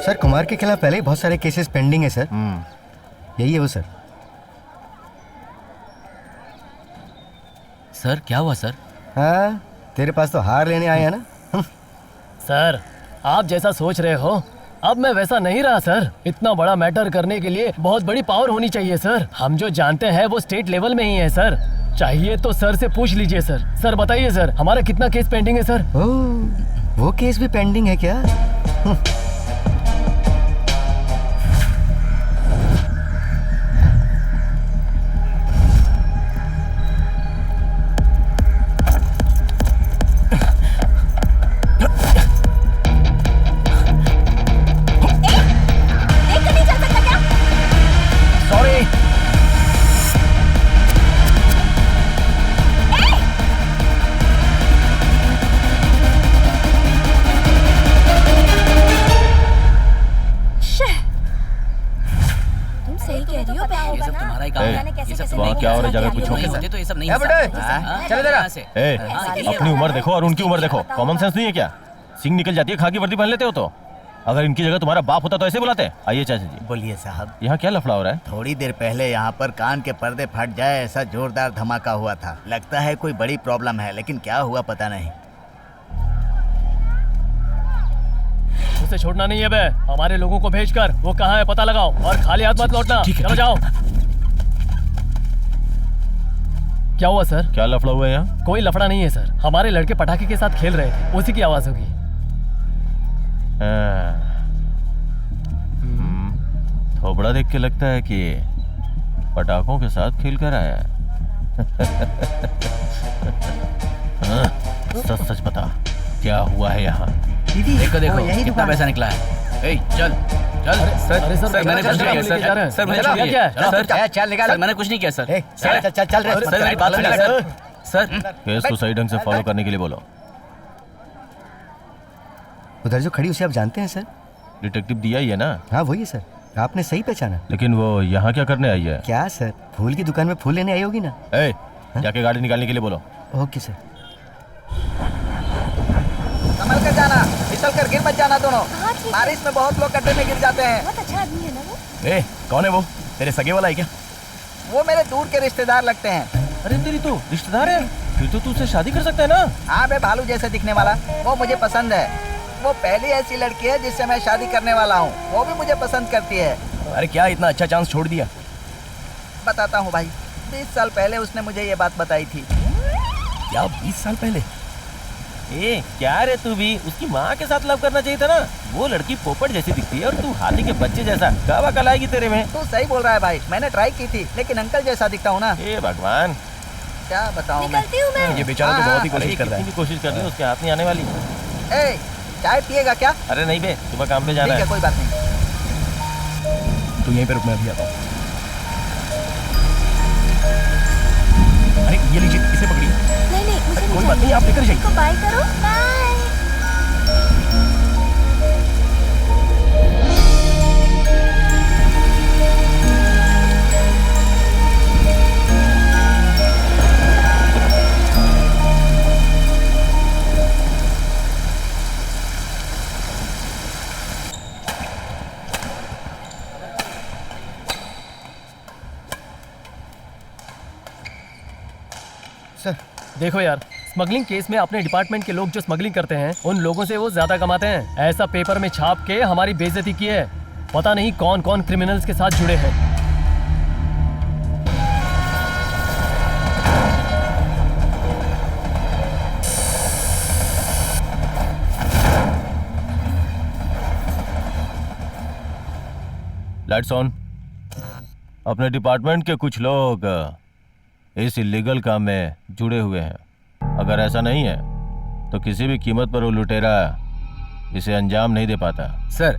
सर कुमार के खिलाफ पहले ही बहुत सारे केसेस पेंडिंग है सर। यही है वो सर। सर क्या हुआ सर? हाँ, तेरे पास तो हार लेने आए हैं ना। सर आप जैसा सोच रहे हो अब मैं वैसा नहीं रहा सर। इतना बड़ा मैटर करने के लिए बहुत बड़ी पावर होनी चाहिए सर। हम जो जानते हैं वो स्टेट लेवल में ही है सर। चाहिए तो सर से पूछ लीजिए सर। सर बताइए सर, हमारा कितना केस पेंडिंग है सर? ओह, वो केस भी पेंडिंग है क्या? क्या हो रहा है जगह पूछो। तो ये सब नहीं अपनी उम्र देखो और उनकी उम्र देखो, कॉमन सेंस नहीं है क्या? सिंग निकल जाती है, खाकी वर्दी पहन लेते हो तो। अगर इनकी जगह तुम्हारा बाप होता तो ऐसे बुलाते? आइए चाचा जी। बोलिए साहब। यहाँ क्या लफड़ा हो रहा है? थोड़ी देर पहले यहाँ पर कान के पर्दे फट जाए ऐसा जोरदार धमाका हुआ था। लगता है कोई बड़ी प्रॉब्लम है, लेकिन क्या हुआ पता नहीं। उसे छोड़ना नहीं है बे। हमारे लोगों को भेजकर वो कहाँ है पता लगाओ और खाली हाथ मत लौटना। चलो जाओ। क्या हुआ सर? क्या लफड़ा हुआ है यहाँ? कोई लफड़ा नहीं है सर, हमारे लड़के पटाखे के साथ खेल रहे थे, उसी की आवाज होगी। थोबड़ा देख के लगता है कि पटाखों के साथ खेल कर आया है। सच सच बता, क्या हुआ है यहाँ? देखो कितना पैसा निकला है। ए, चल सर मैंने कुछ नहीं किया सर मैंने कुछ नहीं किया चल निकाल मैंने कुछ नहीं किया सर चल सर मेरी बात सुनिए सर केस को सही ढंग से फॉलो करने के लिए बोलो। उधर जो खड़ी उसे आप जानते हैं सर? डिटेक्टिव दिया ही है ना? हाँ वही है सर, आपने सही पहचाना। लेकिन वो यहाँ क्या करने आई है? क्या सर, फूल की दुकान में फूल लेने आई होगी ना। जाके गाड़ी निकालने के लिए बोलो। Okay sir. संभल कर जाना, फिसल कर गिर मत जाना दोनों। बारिश में बहुत लोग गड्ढे में गिर जाते हैं। बहुत अच्छा आदमी है ना वो। कौन है वो? तेरे सगे वाला है क्या? वो मेरे दूर के रिश्तेदार लगते हैं। अरे तेरी तो रिश्तेदार है, फिर तो तू उससे शादी कर सकता है ना? हाँ बे भालू जैसे दिखने वाला, वो मुझे पसंद है। वो पहली ऐसी लड़की है जिससे मैं शादी करने वाला हूँ, वो भी मुझे पसंद करती है। अरे क्या इतना अच्छा चांस छोड़ दिया? बताता हूँ भाई, 20 साल पहले उसने मुझे ये बात बताई थी। क्या 20 साल पहले? क्या रे तू भी उसकी माँ के साथ लव करना चाहिए था ना। वो लड़की पोपट जैसी दिखती है और तू हाथी के बच्चे जैसा। कब अकल आएगी तेरे में? तू सही बोल रहा है भाई, मैंने ट्राई की थी लेकिन अंकल जैसा दिखता हूँ ना। हे भगवान, क्या बताऊँ मैं। ये बेचारा तो बहुत ही कोशिश कर रहा है। कोशिश कर रही है, उसके हाथ नहीं आने वाली। ए, चाय पिएगा क्या? अरे नहीं बे, सुबह काम पे जाना है। कोई बात नहीं, तू यहीं पे रुक, मैं अभी आता हूँ। अरे ये लीजिए, इसे पकड़िए। नहीं मुझे कोई बात नहीं, आप लेकर जाइए। बाय करो। बाय। सर देखो यार, स्मगलिंग केस में अपने डिपार्टमेंट के लोग जो स्मगलिंग करते हैं उन लोगों से वो ज्यादा कमाते हैं। ऐसा पेपर में छाप के हमारी बेइज्जती की है। पता नहीं कौन कौन क्रिमिनल्स के साथ जुड़े हैं। Lights on. अपने डिपार्टमेंट के कुछ लोग इस इलीगल काम में जुड़े हुए हैं। अगर ऐसा नहीं है तो किसी भी कीमत पर वो लुटेरा इसे अंजाम नहीं दे पाता। सर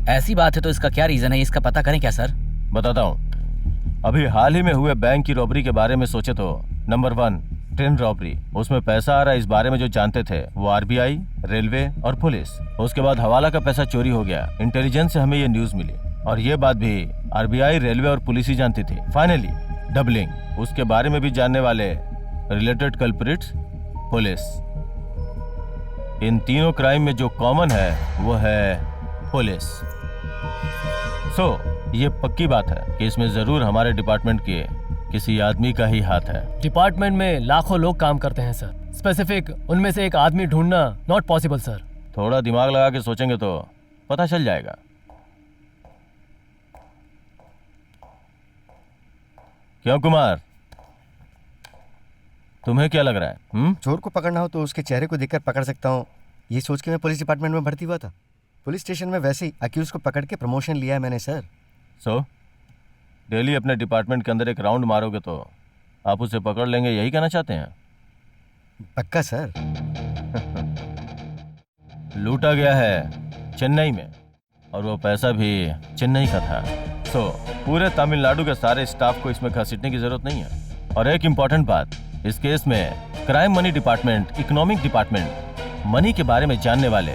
ऐसी बात है तो इसका क्या रीजन है, इसका पता करें क्या सर? बताता हूँ। अभी हाल ही में हुए बैंक की रॉबरी के बारे में सोचे तो नंबर 1 ट्रेन रॉबरी, उसमें पैसा आ रहा है इस बारे में जो जानते थे वो आरबीआई, रेलवे और पुलिस। उसके बाद हवाला का पैसा चोरी हो गया। इंटेलिजेंस से हमें ये न्यूज मिली और ये बात भी आरबीआई, रेलवे और पुलिस ही जानती थी। फाइनली डबलिंग, उसके बारे में भी जानने वाले रिलेटेड कल्प्रिट्स पुलिस। इन तीनों क्राइम में जो कॉमन है वो है पुलिस। ये पक्की बात है कि इसमें जरूर हमारे डिपार्टमेंट के किसी आदमी का ही हाथ है। डिपार्टमेंट में लाखों लोग काम करते हैं सर, स्पेसिफिक उनमें से एक आदमी ढूंढना नॉट पॉसिबल सर। थोड़ा दिमाग लगा के सोचेंगे तो पता चल जाएगा। क्यों कुमार, तुम्हें क्या लग रहा है? चोर को पकड़ना हो तो उसके चेहरे को देखकर पकड़ सकता हूँ, ये सोच के मैं पुलिस डिपार्टमेंट में भर्ती हुआ था। पुलिस स्टेशन में वैसे ही अक्यूज को पकड़ के प्रमोशन लिया है मैंने सर। डेली अपने डिपार्टमेंट के अंदर एक राउंड मारोगे तो आप उसे पकड़ लेंगे, यही कहना चाहते हैं? पक्का सर। लूटा गया है चेन्नई में और वो पैसा भी चेन्नई का था। पूरे तमिलनाडु के सारे स्टाफ को इसमें घसीटने की जरूरत नहीं है। और एक इम्पॉर्टेंट बात, इस केस में crime money department, economic department, money के बारे में जानने वाले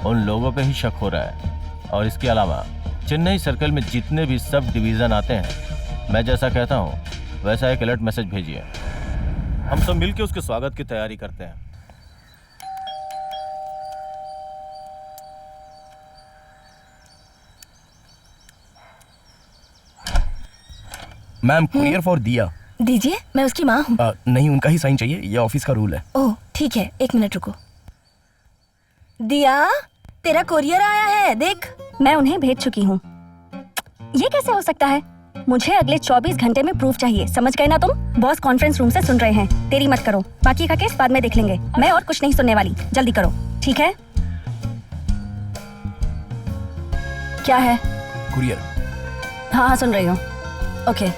उन लोगों पे ही शक हो रहा है। और इसके अलावा चेन्नई सर्कल में जितने भी सब डिवीजन आते हैं, मैं जैसा कहता हूँ वैसा एक अलर्ट मैसेज भेजिए। हम सब मिलकर उसके स्वागत की तैयारी करते हैं। मैम, कुरियर फॉर दिया। दीजिए, मैं उसकी माँ हूँ। नहीं, उनका ही साइन चाहिए, ये ऑफिस का रूल है। ओह ठीक है, 1 मिनट रुको। दिया, तेरा कोरियर आया है, देख। मैं उन्हें भेज चुकी हूँ। ये कैसे हो सकता है? मुझे अगले 24 घंटे में प्रूफ चाहिए, समझ गए ना तुम? बॉस कॉन्फ्रेंस रूम से सुन रहे हैं, देरी मत करो। बाकी का केस बाद में देख लेंगे, मैं और कुछ नहीं सुनने वाली, जल्दी करो, ठीक है? क्या है? कुरियर। हाँ सुन रही हूँ। ओके।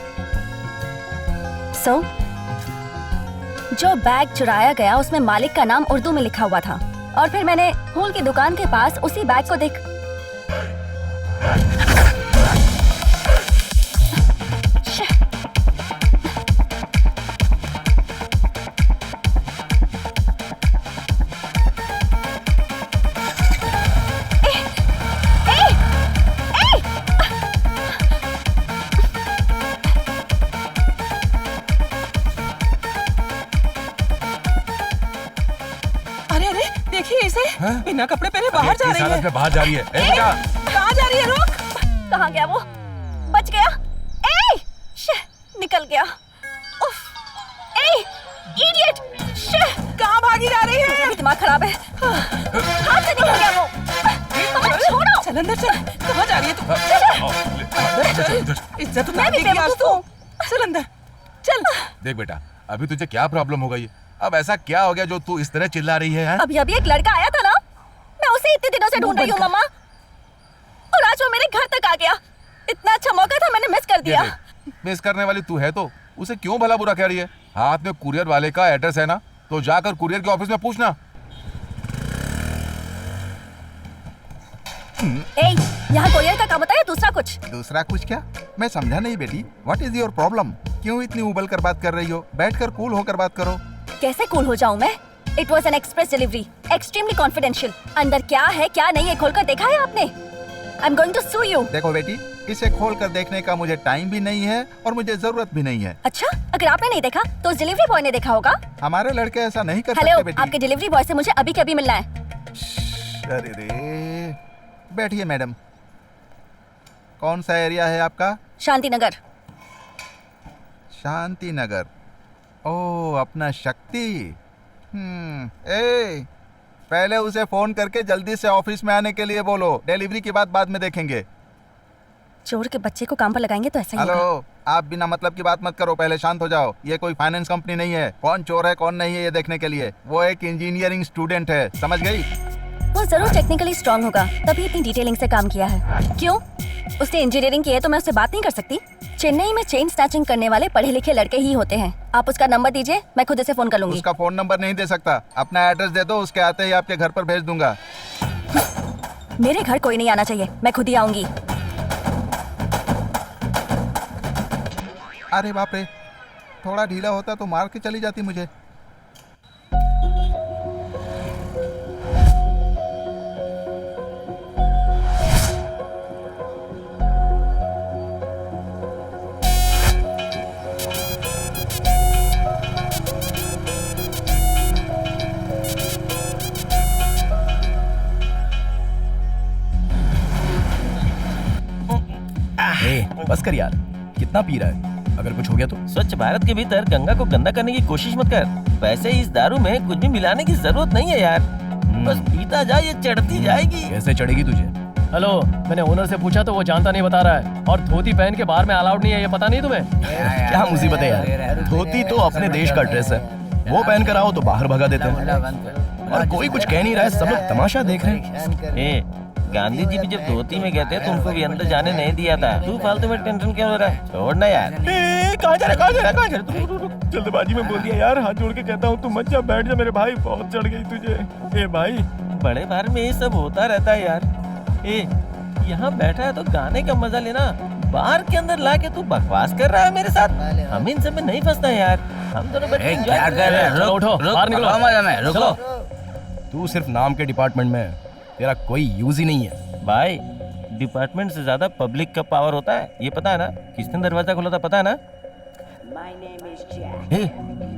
सो जो बैग चुराया गया उसमें मालिक का नाम उर्दू में लिखा हुआ था, और फिर मैंने फूल की दुकान के पास उसी बैग को देख बिना कपड़े पहने बाहर जा रही है। बाहर जा रही है। कहाँ जा रही है? रुक। कहाँ गया वो? बच गया? निकल गया। उफ, इडियट! कहाँ भागी जा रही है? भी दिमाग खराब है। हाथ से निकल गया वो। छोड़ो। चल अंदर चल। कहाँ जा रही है तू? इज्जत उतार देगी आज तू। चल अंदर चल। देख बेटा, अभी तुझे क्या प्रॉब्लम हो गई? अब ऐसा क्या हो गया जो तू इस तरह चिल्ला रही है? अभी एक लड़का आया था ना, मैं उसे इतने दिनों से ढूंढ रही हूँ मम्मा, और आज वो मेरे घर तक आ गया। इतना अच्छा मौका था, मैंने मिस कर दिया। मिस करने वाली तू है तो उसे क्यों भला बुरा कह रही है? हाथ में कुरियर वाले का एड्रेस है ना, तो जाकर कुरियर के ऑफिस में पूछना। यहाँ कुरियर का काम होता है, दूसरा कुछ? दूसरा कुछ क्या? मैं समझा नहीं बेटी। What is your problem? क्यों इतनी उबल कर बात कर रही हो? बैठकर कूल होकर बात करो। कैसे कूल हो जाऊं मैं? It was an express delivery, extremely confidential. अंदर क्या है क्या नहीं है खोलकर देखा है आपने? I am going to sue you. देखो बेटी, इसे खोलकर देखने का मुझे टाइम भी नहीं है और मुझे जरूरत भी नहीं है। अच्छा, अगर आपने नहीं देखा तो उस डिलीवरी बॉय ने देखा होगा। हमारे लड़के ऐसा नहीं कर सकते बेटी। आपके डिलीवरी बॉय से मुझे अभी के अभी मिलना है। अरे रे, बैठिए मैडम। कौन सा एरिया है आपका? शांति नगर। शांति नगर। ओ, अपना शक्ति। पहले उसे फोन करके जल्दी से ऑफिस में आने के लिए बोलो। डिलीवरी की बात बाद में देखेंगे। चोर के बच्चे को काम पर लगाएंगे तो ऐसा ही होगा। हेलो, आप बिना मतलब की बात मत करो, पहले शांत हो जाओ। ये कोई फाइनेंस कंपनी नहीं है। कौन चोर है कौन नहीं है ये देखने के लिए। वो एक इंजीनियरिंग स्टूडेंट है, समझ गई? वो जरूर टेक्निकली स्ट्रांग होगा, तभी इतनी डिटेलिंग से काम किया है। क्यों? उसने इंजीनियरिंग की है तो मैं उससे बात नहीं कर सकती? चेन्नई में चेन स्नैचिंग करने वाले पढ़े लिखे लड़के ही होते हैं। आप उसका नंबर दीजिए, मैं खुद से फोन कर लूंगी। उसका फोन नंबर नहीं दे सकता। अपना एड्रेस दे दो, उसके आते ही आपके घर पर भेज दूंगा। मेरे घर कोई नहीं आना चाहिए, मैं खुद ही आऊंगी। अरे बाप रे, थोड़ा ढीला होता तो मार के चली जाती मुझे। बस कर यार, कितना पी रहा है? अगर कुछ हो गया तो? स्वच्छ भारत के भीतर गंगा को गंदा करने की कोशिश मत कर। वैसे इस दारू में कुछ भी मिलाने की जरूरत नहीं है यार। बस पीता जा, ये चढ़ती जाएगी। कैसे चढ़ेगी तुझे? हेलो, मैंने ओनर से पूछा तो वो जानता नहीं बता रहा है। और धोती पहन के बाहर में अलाउड नहीं है, ये पता नहीं तुम्हें? क्या मुसीबत है यार। धोती तो अपने देश का ड्रेस है, वो पहन कर आओ तो बाहर भगा देते हैं। और कोई कुछ कह नहीं रहा है, सब लोग तमाशा देख रहे हैं। गांधी जी भी जब धोती में गए थे तो उनको भी अंदर जाने नहीं दिया था। तू फालतू में टेंशन क्यों हो रहा है? छोड़ना यार। कहाँ जा रहा है? जल्दबाजी में बोल दिया यार, हाथ जोड़ के कहता हूँ तू मत जा, बैठ जा मेरे भाई, बहुत चढ़ गई तुझे। भाई, बड़े बार में ये सब होता रहता है यार। यहाँ बैठा है तो गाने का मजा लेना। बाहर के अंदर ला के तू बकवास कर रहा है मेरे साथ। हम इन सब में नहीं फंसना यार। हम दोनों बैठ के एंजॉय कर रहे हैं। उठो, बाहर निकलो। तू सिर्फ नाम के डिपार्टमेंट में है, तेरा कोई यूज ही नहीं है। भाई, डिपार्टमेंट से ज्यादा पब्लिक का पावर होता है, ये पता है ना? किसने दरवाजा खोला था पता है ना?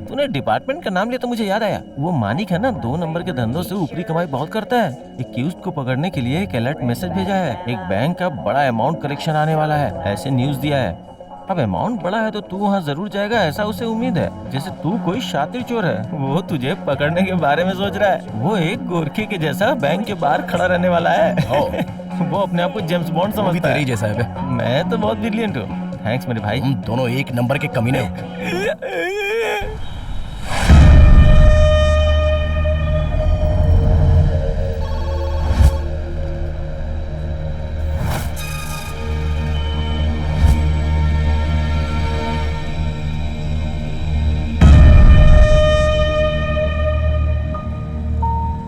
तूने डिपार्टमेंट का नाम लिया तो मुझे याद आया। वो मानिक है ना, 2 नंबर के धंधों से ऊपरी कमाई बहुत करता है। एक्यूज्ड को पकड़ने के लिए एक अलर्ट मैसेज भेजा है। एक बैंक का बड़ा अमाउंट कलेक्शन आने वाला है, ऐसे न्यूज दिया है। अब अमाउंट बड़ा है तो तू वहाँ जरूर जाएगा, ऐसा उसे उम्मीद है। जैसे तू कोई शातिर चोर है, वो तुझे पकड़ने के बारे में सोच रहा है। वो एक गोरखे के जैसा बैंक के बाहर खड़ा रहने वाला है। वो अपने आप को जेम्स बॉन्ड समझता है। जैसा है। मैं तो बहुत ब्रिलियंट हूँ। थैंक्स मेरे भाई। तुम दोनों एक नंबर के कमीने हो।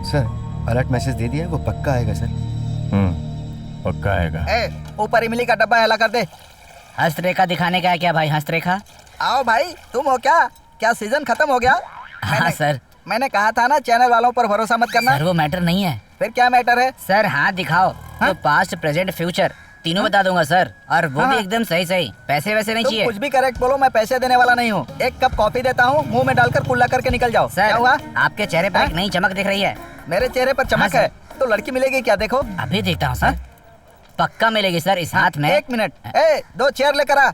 सर अलर्ट मैसेज दे दिया है, वो पक्का आएगा सर। पक्का आएगा। ए, ऊपर इमली का डब्बा हला कर दे। हस्तरेखा दिखाने का है क्या भाई? हस्तरेखा आओ भाई, तुम हो क्या? क्या सीजन खत्म हो गया? हाँ सर। मैंने कहा था ना चैनल वालों पर भरोसा मत करना। सर वो मैटर नहीं है। फिर क्या मैटर है? सर हाथ दिखाओ तो पास्ट प्रेजेंट फ्यूचर तीनों बता दूंगा सर, और वो भी एकदम सही सही। पैसे वैसे नहीं चाहिए। कुछ भी करेक्ट बोलो, मैं पैसे देने वाला नहीं हूँ। एक कप कॉफी देता हूँ, मुंह में डालकर कुल्ला करके निकल जाओ। सर क्या हुआ? आपके चेहरे पर एक नई चमक दिख रही है। मेरे चेहरे पर चमक है तो लड़की मिलेगी क्या? देखो अभी देखता हूँ सर। पक्का मिलेगी सर। इस हाथ में। एक मिनट, ए, 2 चेयर लेकर आ।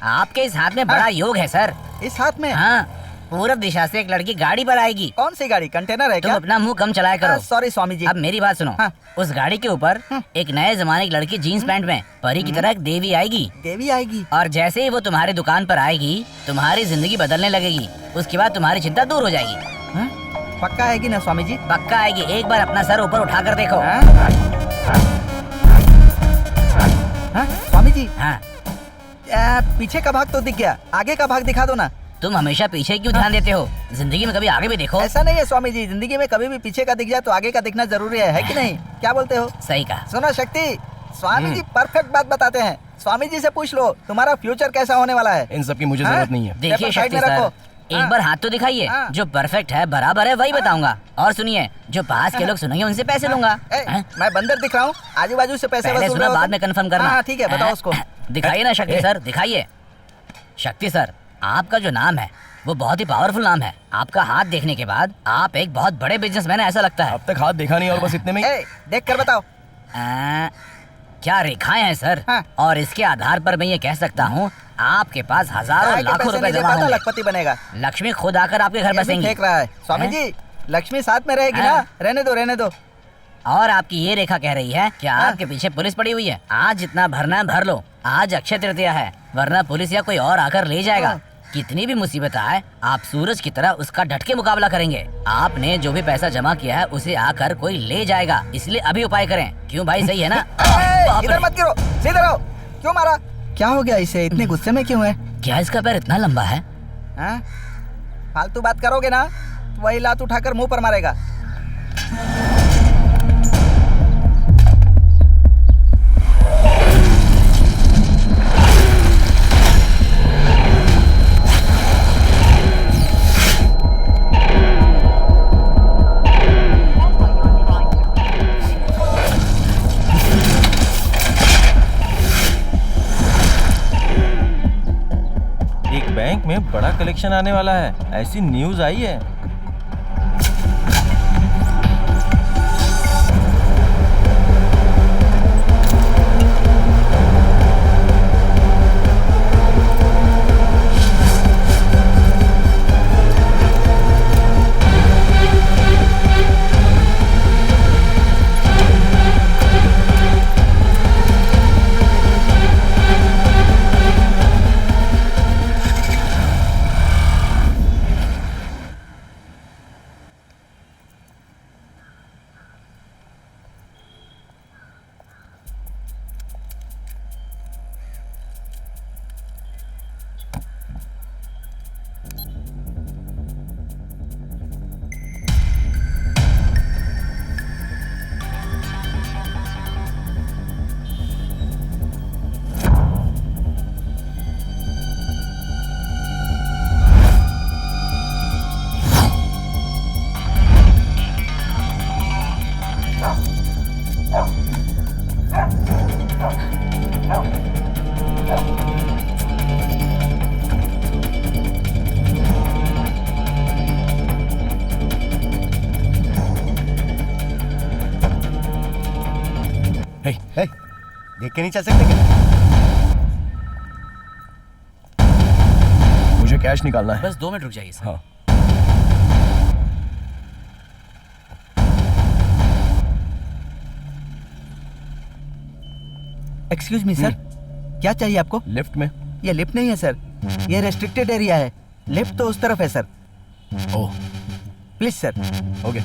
आपके इस हाथ में बड़ा योग है सर। इस हाथ में? हाँ, पूरब दिशा से एक लड़की गाड़ी पर आएगी। कौन सी गाड़ी? कंटेनर है तुम क्या? अपना मुंह कम चलाया करो। सॉरी स्वामी जी। अब मेरी बात सुनो। उस गाड़ी के ऊपर एक नए जमाने की लड़की जीन्स पैंट में परी की तरह एक देवी आएगी। देवी आएगी? और जैसे ही वो तुम्हारी दुकान पर आएगी, तुम्हारी जिंदगी बदलने लगेगी। उसके बाद तुम्हारी चिंता दूर हो जाएगी। पक्का आएगी ना स्वामी जी? पक्का आएगी। एक बार अपना सर ऊपर उठा कर देखो। स्वामी जी। हाँ। पीछे का भाग तो दिख गया, आगे का भाग दिखा दो ना। तुम हमेशा पीछे क्यों ध्यान देते हो? जिंदगी में कभी आगे भी देखो। ऐसा नहीं है स्वामी जी, जिंदगी में कभी भी पीछे का दिख जाए तो आगे का दिखना जरूरी है कि नहीं? क्या बोलते हो? सही कहा। सुनो शक्ति, स्वामी जी परफेक्ट बात बताते हैं। स्वामी जी से पूछ लो तुम्हारा फ्यूचर कैसा होने वाला है। इन सब की मुझे जरूरत नहीं है। देखिए शक्ति सर, एक बार हाथ तो दिखाइए। जो परफेक्ट है, बराबर है, वही बताऊंगा। और सुनिए, जो पास के लोग सुनेंगे उनसे पैसे लूंगा। मैं बंदर दिख रहा हूँ? आजू बाजू से पैसे पहले सुना, बाद में कंफर्म करना। ठीक है, बताओ उसको। दिखाइए ना शक्ति सर, दिखाइए। शक्ति सर, आपका जो नाम है वो बहुत ही पावरफुल नाम है। आपका हाथ देखने के बाद आप एक बहुत बड़े बिजनेसमैन है ऐसा लगता है। अब तक हाथ देखा नहीं और बस इतने में ही। देख कर बताओ। क्या रेखाएं हैं सर। और इसके आधार पर मैं ये कह सकता हूँ आपके पास हजारों लाखों रुपए जमा होंगे। लखपति बनेगा। लक्ष्मी खुद आकर आपके घर बसेंगी। फेंक रहा है स्वामी जी, लक्ष्मी साथ में रहेगी ना। रहने दो रहने दो। और आपकी ये रेखा कह रही है कि आपके पीछे पुलिस पड़ी हुई है। आज जितना भरना है भर लो, आज अक्षय तृतीया है, वरना पुलिस या कोई और आकर ले जाएगा। कितनी भी मुसीबत आए, आप सूरज की तरह उसका डट के मुकाबला करेंगे। आपने जो भी पैसा जमा किया है उसे आकर कोई ले जाएगा, इसलिए अभी उपाय करें। क्यों भाई, सही है ना? इधर मत गिरो, सीधे रहो। क्यों मारा? क्या हो गया इसे? इतने गुस्से में क्यों है? क्या इसका पैर इतना लंबा है? फालतू बात करोगे ना तो वही लात उठाकर मुंह पर मारेगा। बैंक में बड़ा कलेक्शन आने वाला है, ऐसी न्यूज आई है। देख के नहीं चल सकते क्या? मुझे कैश निकालना है। बस 2 मिनट रुक जाइए सर। हाँ। एक्सक्यूज मी सर, क्या चाहिए आपको? लिफ्ट में। ये लिफ्ट नहीं है सर, ये रेस्ट्रिक्टेड एरिया है। लिफ्ट तो उस तरफ है sir. Oh please sir. Okay.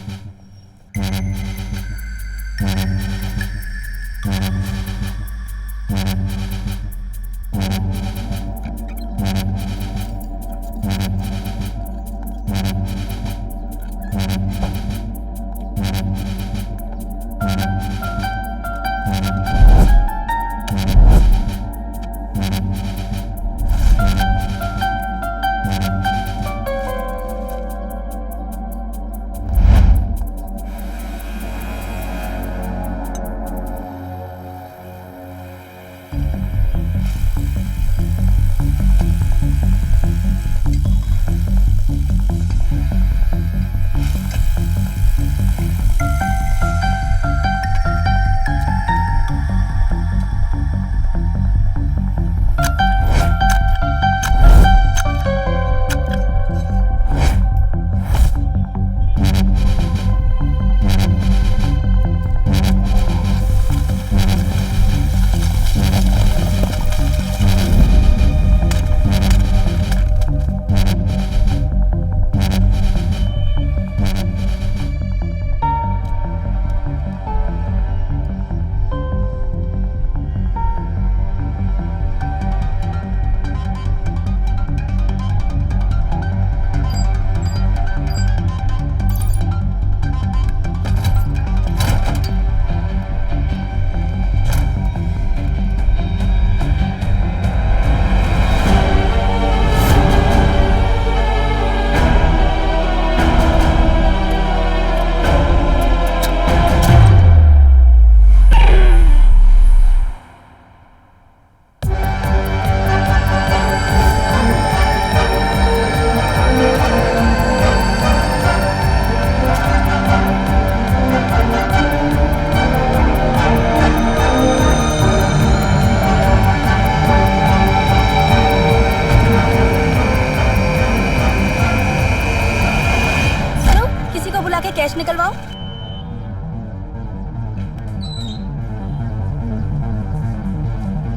Cash निकलवाओ।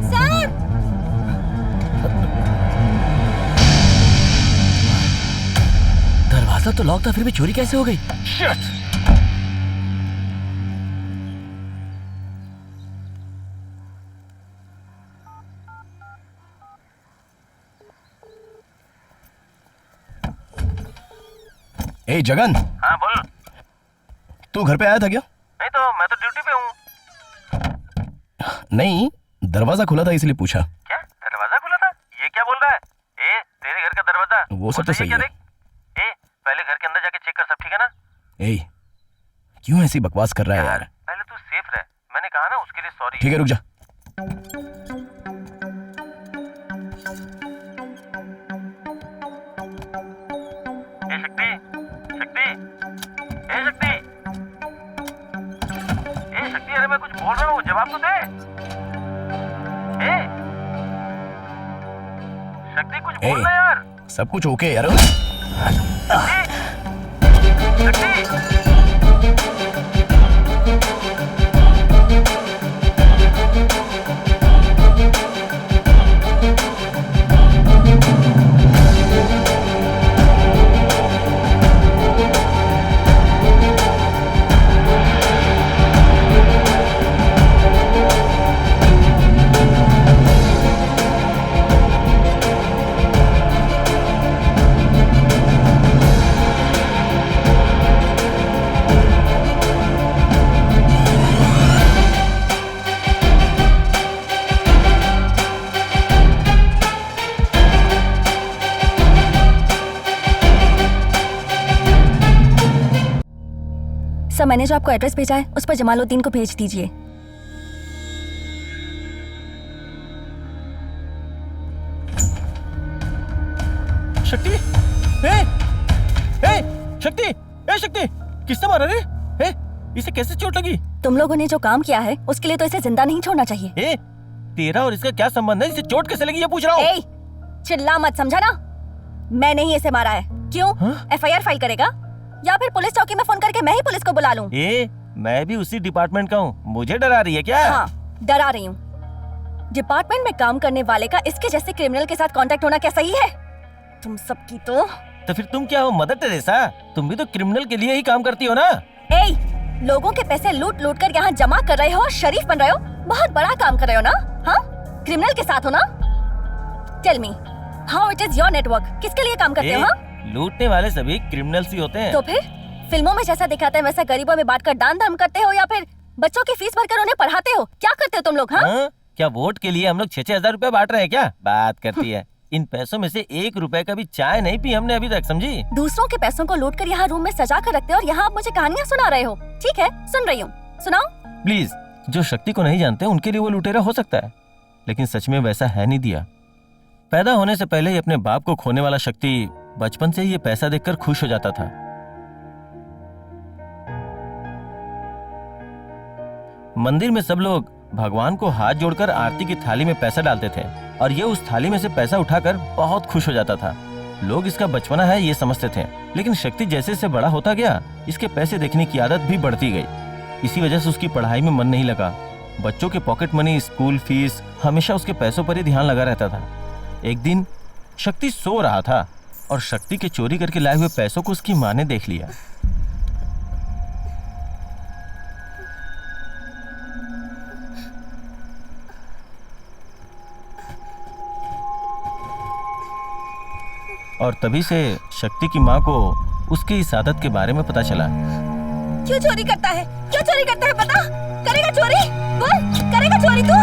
सर! दरवाजा तो लॉक था, फिर भी चोरी कैसे हो गई? ए जगन। हाँ बोल। तू घर पे आया था क्या? नहीं तो मैं तो ड्यूटी पे हूँ। नहीं, दरवाजा खुला था इसलिए पूछा। क्या दरवाजा खुला था? ये क्या बोल रहा है? ए, तेरे घर का दरवाजा वो सब तो सही है। ए, पहले घर के अंदर जाके चेक कर, सब ठीक है ना? ए, क्यों ऐसी बकवास कर रहा है यार? पहले तू सेफ रह, मैंने कहा ना, उसके लिए सॉरी। ठीक है, रुक जा। ए शक्ति, शक्ति, ए शक्ति, ए शक्ति, अरे मैं कुछ बोल रहा हूँ, जवाब तो दे। ए शक्ति, कुछ बोलना यार। सब कुछ ओके यार। सर, मैंने जो आपको एड्रेस भेजा है उस पर जमालुद्दीन को भेज दीजिए। शक्ति, शक्ति, शक्ति, किसने मारा रे? इसे कैसे चोट लगी? तुम लोगों ने जो काम किया है उसके लिए तो इसे जिंदा नहीं छोड़ना चाहिए। तेरा और इसका क्या संबंध है? इसे चोट कैसे लगी ये पूछ रहा हूँ। चिल्ला मत, समझा ना? मैंने ही इसे मारा है। क्यों? FIR फाइल करेगा या फिर पुलिस चौकी में फोन करके मैं ही पुलिस को बुला लूं? मैं भी उसी डिपार्टमेंट का हूँ, मुझे डरा रही है क्या? हाँ, डरा रही हूँ। डिपार्टमेंट में काम करने वाले का इसके जैसे क्रिमिनल के साथ कांटेक्ट होना क्या सही है? तुम सबकी तो फिर तुम क्या हो मदर टेरेसा? तुम भी तो क्रिमिनल के लिए ही काम करती हो ना? लोगों के पैसे लूट लूट कर यहाँ जमा कर रहे हो और शरीफ बन रहे हो, बहुत बड़ा काम कर रहे हो ना? हाँ, क्रिमिनल के साथ हो ना? Tell me, how it is your network? किसके लिए काम करते हो? हाँ? लूटने वाले सभी क्रिमिनल्स ही होते हैं। तो फिर फिल्मों में जैसा दिखाते हैं वैसा गरीबों में बांटकर दान धर्म करते हो या फिर बच्चों की फीस भरकर उन्हें पढ़ाते हो? क्या करते हो तुम लोग? हाँ? क्या वोट के लिए हम लोग 6-6 हजार रुपए बांट रहे हैं क्या? बात करती है। इन पैसों में से 1 रुपए का भी चाय नहीं पी हमने अभी तक, समझी? दूसरों के पैसों को लूट कर यहाँ रूम में सजा कर रखते हो और यहाँ आप मुझे कहानियाँ सुना रहे हो। ठीक है, सुन रही हूँ, सुनाओ। प्लीज, जो शक्ति को नहीं जानते उनके लिए वो लुटेरा हो सकता है, लेकिन सच में वैसा है नहीं दिया। पैदा होने से पहले ही अपने बाप को खोने वाला शक्ति बचपन से ही ये पैसा देखकर खुश हो जाता था। मंदिर में सब लोग भगवान को हाथ जोड़कर आरती की थाली में पैसा डालते थे और ये उस थाली में से पैसा उठाकर बहुत खुश हो जाता था। लोग इसका बचपना है ये समझते थे, लेकिन शक्ति जैसे से बड़ा होता गया इसके पैसे देखने की आदत भी बढ़ती गई। इसी वजह से उसकी पढ़ाई में मन नहीं लगा। बच्चों के पॉकेट मनी, स्कूल फीस, हमेशा उसके पैसों पर ही ध्यान लगा रहता था। एक दिन शक्ति सो रहा था और शक्ति के चोरी करके लाए हुए पैसों को उसकी माँ ने देख लिया। और तभी से शक्ति की माँ को उसकी इस आदत के बारे में पता चला। क्यों चोरी करता है? क्यों चोरी करता है? बता, करेगा चोरी? बोल, करेगा चोरी तू?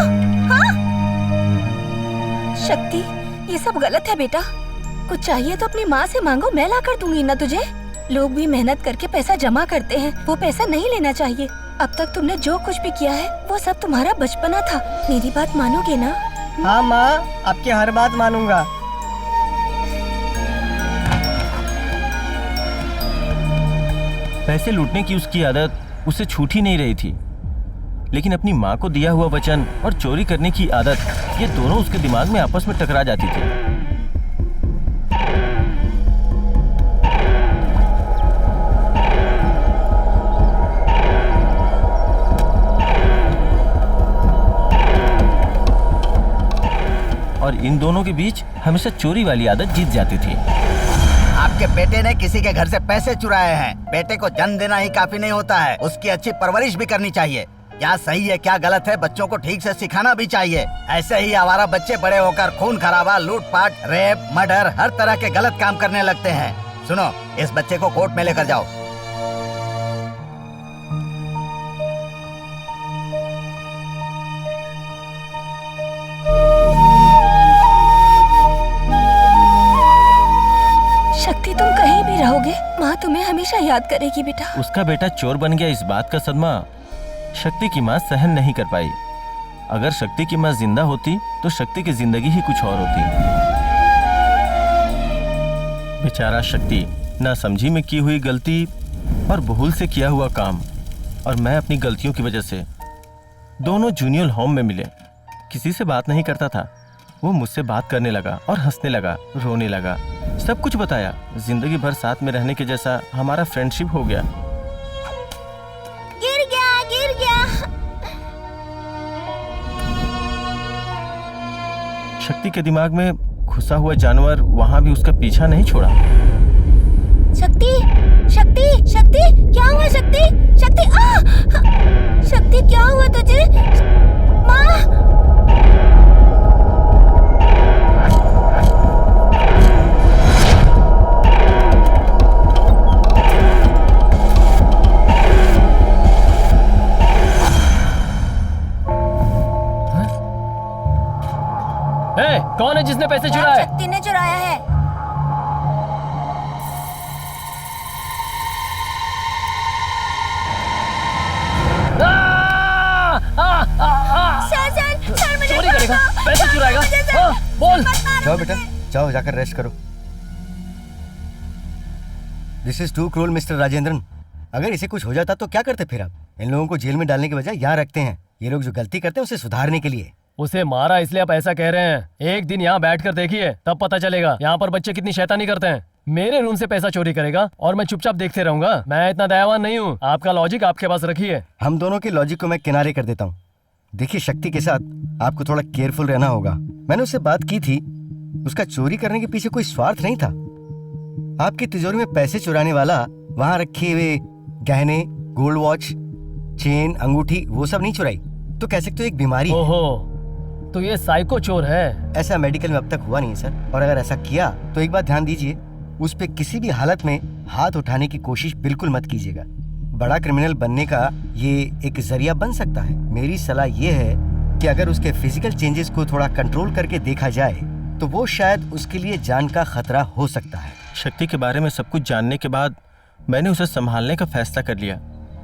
हाँ? शक्ति, ये सब गलत है बेटा। कुछ चाहिए तो अपनी माँ से मांगो, मैं ला कर दूंगी ना तुझे। लोग भी मेहनत करके पैसा जमा करते हैं, वो पैसा नहीं लेना चाहिए। अब तक तुमने जो कुछ भी किया है वो सब तुम्हारा बचपना था। मेरी बात मानोगे ना? हाँ माँ, आपकी हर बात मानूंगा। पैसे लूटने की उसकी आदत उसे छूट ही नहीं रही थी, लेकिन अपनी माँ को दिया हुआ वचन और चोरी करने की आदत, ये दोनों उसके दिमाग में आपस में टकरा जाती थी। और इन दोनों के बीच हमेशा चोरी वाली आदत जीत जाती थी। आपके बेटे ने किसी के घर से पैसे चुराए हैं। बेटे को जन्म देना ही काफी नहीं होता है, उसकी अच्छी परवरिश भी करनी चाहिए। क्या सही है क्या गलत है बच्चों को ठीक से सिखाना भी चाहिए। ऐसे ही आवारा बच्चे बड़े होकर खून खराबा, लूटपाट, रेप, मर्डर, हर तरह के गलत काम करने लगते हैं। सुनो, इस बच्चे को कोर्ट में लेकर जाओ। शक्ति, तुम कहीं भी रहोगे, माँ तुम्हें हमेशा याद करेगी बेटा। उसका बेटा चोर बन गया, इस बात का सदमा शक्ति की माँ सहन नहीं कर पाई। अगर शक्ति की माँ जिंदा होती तो शक्ति की जिंदगी ही कुछ और होती। बेचारा शक्ति, ना समझी में की हुई गलती और भूल से किया हुआ काम, और मैं अपनी गलतियों की वजह से दोनों जूनियर होम में मिले। किसी से बात नहीं करता था, वो मुझसे बात करने लगा और हंसने लगा, रोने लगा, सब कुछ बताया। जिंदगी भर साथ में रहने के जैसा हमारा फ्रेंडशिप हो गया। गिर गया, गिर गया। शक्ति के दिमाग में घुसा हुआ जानवर वहां भी उसका पीछा नहीं छोड़ा। शक्ति, शक्ति, शक्ति, क्या हुआ शक्ति? शक्ति, शक्ति क्या हुआ तुझे? माँ! कौन है जिसने पैसे चुराए? शक्ति ने चुराया है। सर, मुझे चोरी करेगा, पैसे चुराएगा। बोल। जाओ बेटा, जाओ जाकर रेस्ट करो। This is too cruel mister Rajendran. अगर इसे कुछ हो जाता तो क्या करते फिर आप? इन लोगों को जेल में डालने के बजाय यहाँ रखते हैं। ये लोग जो गलती करते हैं उसे सुधारने के लिए। उसे मारा इसलिए आप ऐसा कह रहे हैं। एक दिन यहाँ बैठकर देखिए, तब पता चलेगा यहाँ पर बच्चे कितनी शैतानी करते हैं। मेरे रूम से पैसा चोरी करेगा और मैं चुपचाप देखते रहूंगा? मैं इतना दयावान नहीं हूँ। आपका लॉजिक आपके पास रखिए। हम दोनों के लॉजिक को मैं किनारे कर देता हूँ। देखिए, शक्ति के साथ आपको थोड़ा केयरफुल रहना होगा। मैंने उससे बात की थी, उसका चोरी करने के पीछे कोई स्वार्थ नहीं था। आपकी तिजोरी में पैसे चुराने वाला वहां रखे हुए गहने, गोल्ड वॉच, चेन, अंगूठी वो सब नहीं चुराई तो कह सकते हो एक बीमारी है। ओहो, तो ये साइको चोर है। ऐसा मेडिकल में अब तक हुआ नहीं है सर, और अगर ऐसा किया तो एक बात ध्यान दीजिए, उस पे किसी भी हालत में हाथ उठाने की कोशिश बिल्कुल मत कीजिएगा। बड़ा क्रिमिनल बनने का ये एक जरिया बन सकता है। मेरी सलाह ये है कि अगर उसके फिजिकल चेंजेस को थोड़ा कंट्रोल करके देखा जाए तो वो शायद उसके लिए जान का खतरा हो सकता है। शक्ति के बारे में सब कुछ जानने के बाद मैंने उसे संभालने का फैसला कर लिया।